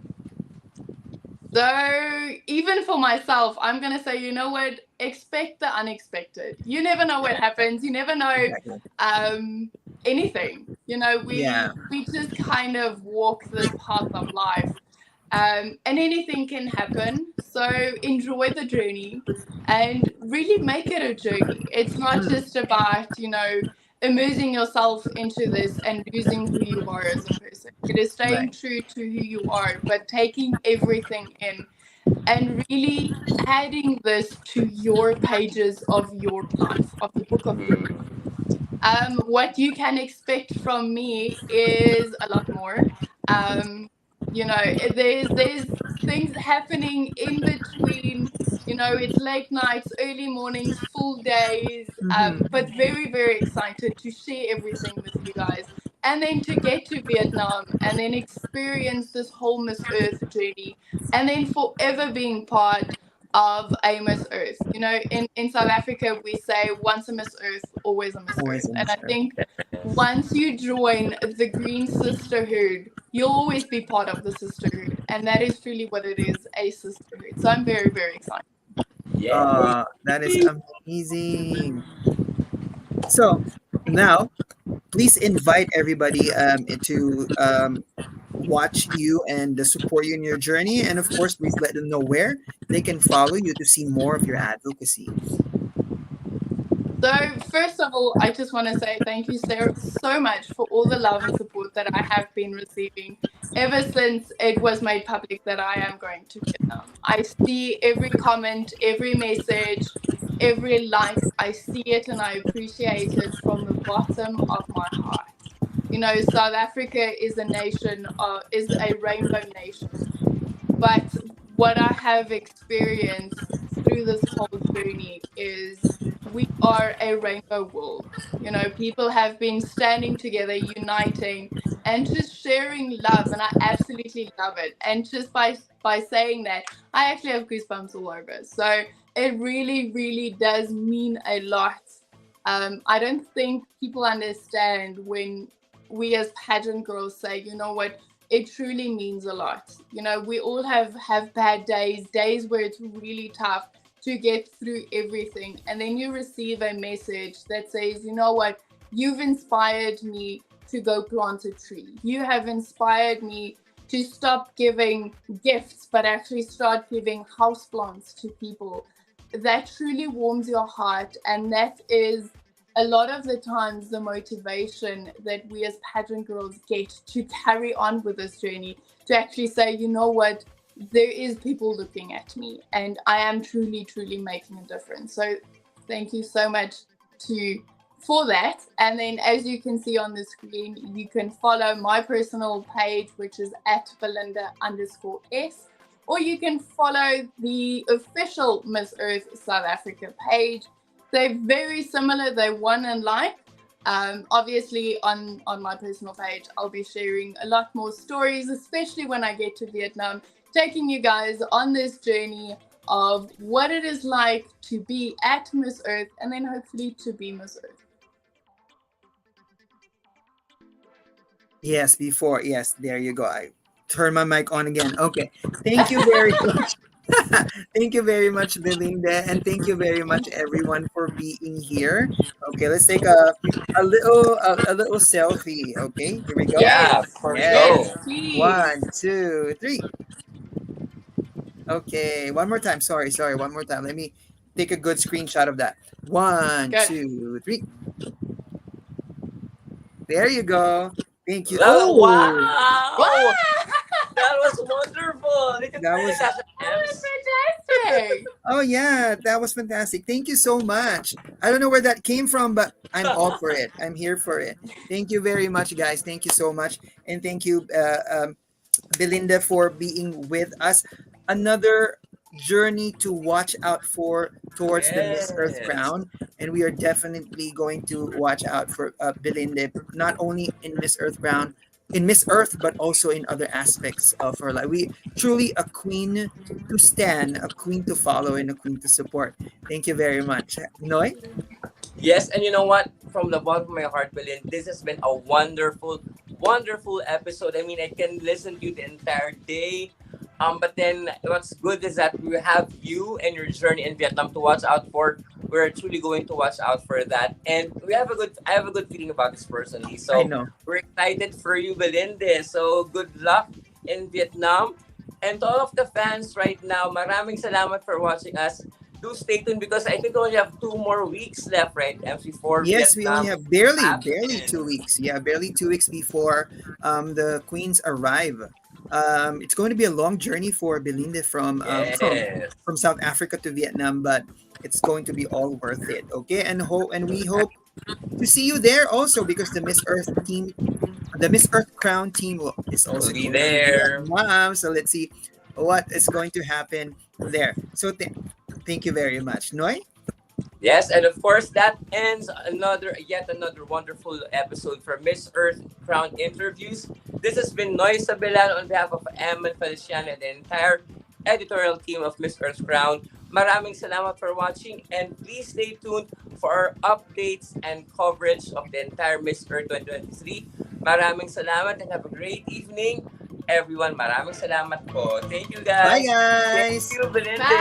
So even for myself, I'm gonna say, you know what? Expect the unexpected. You never know what happens. You never know Exactly. um, anything. Yeah. We just kind of walk this path of life, and anything can happen. So enjoy the journey and really make it a journey. It's not Mm, just about immersing yourself into this and losing who you are as a person. It is staying right. true to who you are, but taking everything in and really adding this to your pages of your life, of the book of your life. Mm. What you can expect from me is a lot more. Um, there's things happening in between. It's late nights, early mornings, full days, Mm-hmm. but very, very excited to share everything with you guys. And then to get to Vietnam and then experience this whole Miss Earth journey, and then forever being part of a Miss Earth. In South Africa, we say once a Miss Earth, always a Miss Always Earth. in And this I earth. think once you join the Green Sisterhood, you'll always be part of the sisterhood. And that is truly what it is, a sisterhood. So I'm very, very excited. Yay! That is amazing. So now, please invite everybody to watch you and support you in your journey. And of course, please let them know where they can follow you to see more of your advocacy. So, first of all, I just want to say thank you so much for all the love and support that I have been receiving ever since it was made public that I am going to Vietnam. I see every comment, every message, every like. I see it and I appreciate it from the bottom of my heart. South Africa is is a rainbow nation. But what I have experienced through this whole journey is we are a rainbow world. People have been standing together, uniting, and just sharing love, and I absolutely love it. And just by saying that, I actually have goosebumps all over. So it really, really does mean a lot. I don't think people understand when we as pageant girls say, you know what, it truly means a lot. We all have bad days where it's really tough to get through everything. And then you receive a message that says, you know what, you've inspired me to go plant a tree. You have inspired me to stop giving gifts, but actually start giving houseplants to people. That truly warms your heart. And that is a lot of the times the motivation that we as pageant girls get to carry on with this journey, to actually say, you know what, there is people looking at me and I am truly, truly making a difference. So thank you so much for that. And then as you can see on the screen, you can follow my personal page, which is at Belinde_S, or you can follow the official Miss Earth South Africa page. They're very similar, they're one and like. Obviously on my personal page, I'll be sharing a lot more stories, especially when I get to Vietnam, taking you guys on this journey of what it is like to be at Miss Earth and then hopefully to be Miss Earth. Yes, there you go. I turn my mic on again. Okay. Thank you very much. Thank you very much, Belinda, and thank you very much, everyone, for being here. Okay, let's take a little selfie. Okay, here we go. Yeah, of course. Yes. Go. Please. 1, 2, 3. Okay, one more time. Sorry. One more time. Let me take a good screenshot of that. 1, Go. 2, 3. There you go. Thank you. Wow! That was wonderful. Look at That was- Natasha That Ems. was fantastic. Oh yeah, that was fantastic. Thank you so much. I don't know where that came from, but I'm all for it. I'm here for it. Thank you very much, guys. Thank you so much, and thank you, Belinda, for being with us. Another journey to watch out for towards the Miss Earth Yes. crown, and we are definitely going to watch out for Belinda, not only in Miss Earth crown, in Miss Earth, but also in other aspects of her life. We truly a queen to stand, a queen to follow, and a queen to support. Thank you very much, Noy. Yes, and you know what? From the bottom of my heart, Belinda, this has been a wonderful, wonderful episode. I mean, I can listen to you the entire day. But then what's good is that we have you and your journey in Vietnam to watch out for. We're truly going to watch out for that. And I have a good feeling about this personally. I So know. we're excited for you, Belinda. So good luck in Vietnam. And to all of the fans right now, maraming salamat for watching us. Do stay tuned because I think we only have 2 more weeks left, right? MC4 Yes, we only Vietnam have barely happens. 2 weeks. Yeah, barely 2 weeks before the queens arrive. It's going to be a long journey for Belinda Yes. from South Africa to Vietnam, but it's going to be all worth it. Okay, and we hope to see you there also because the Miss Earth team, the Miss Earth Crown team is We'll also be going to there. Vietnam. So let's see what is going to happen there. So thank you very much, Noy. Yes, and of course that ends yet another wonderful episode for Miss Earth Crown interviews. This has been Noy Sabilan on behalf of Em and Feliciano and the entire editorial team of Miss Earth Crown. Maraming salamat for watching and please stay tuned for our updates and coverage of the entire Miss Earth 2023. Maraming salamat and have a great evening. Everyone, maraming salamat po. Thank you Bye, guys. guys. Thank you, Belinda. Bye.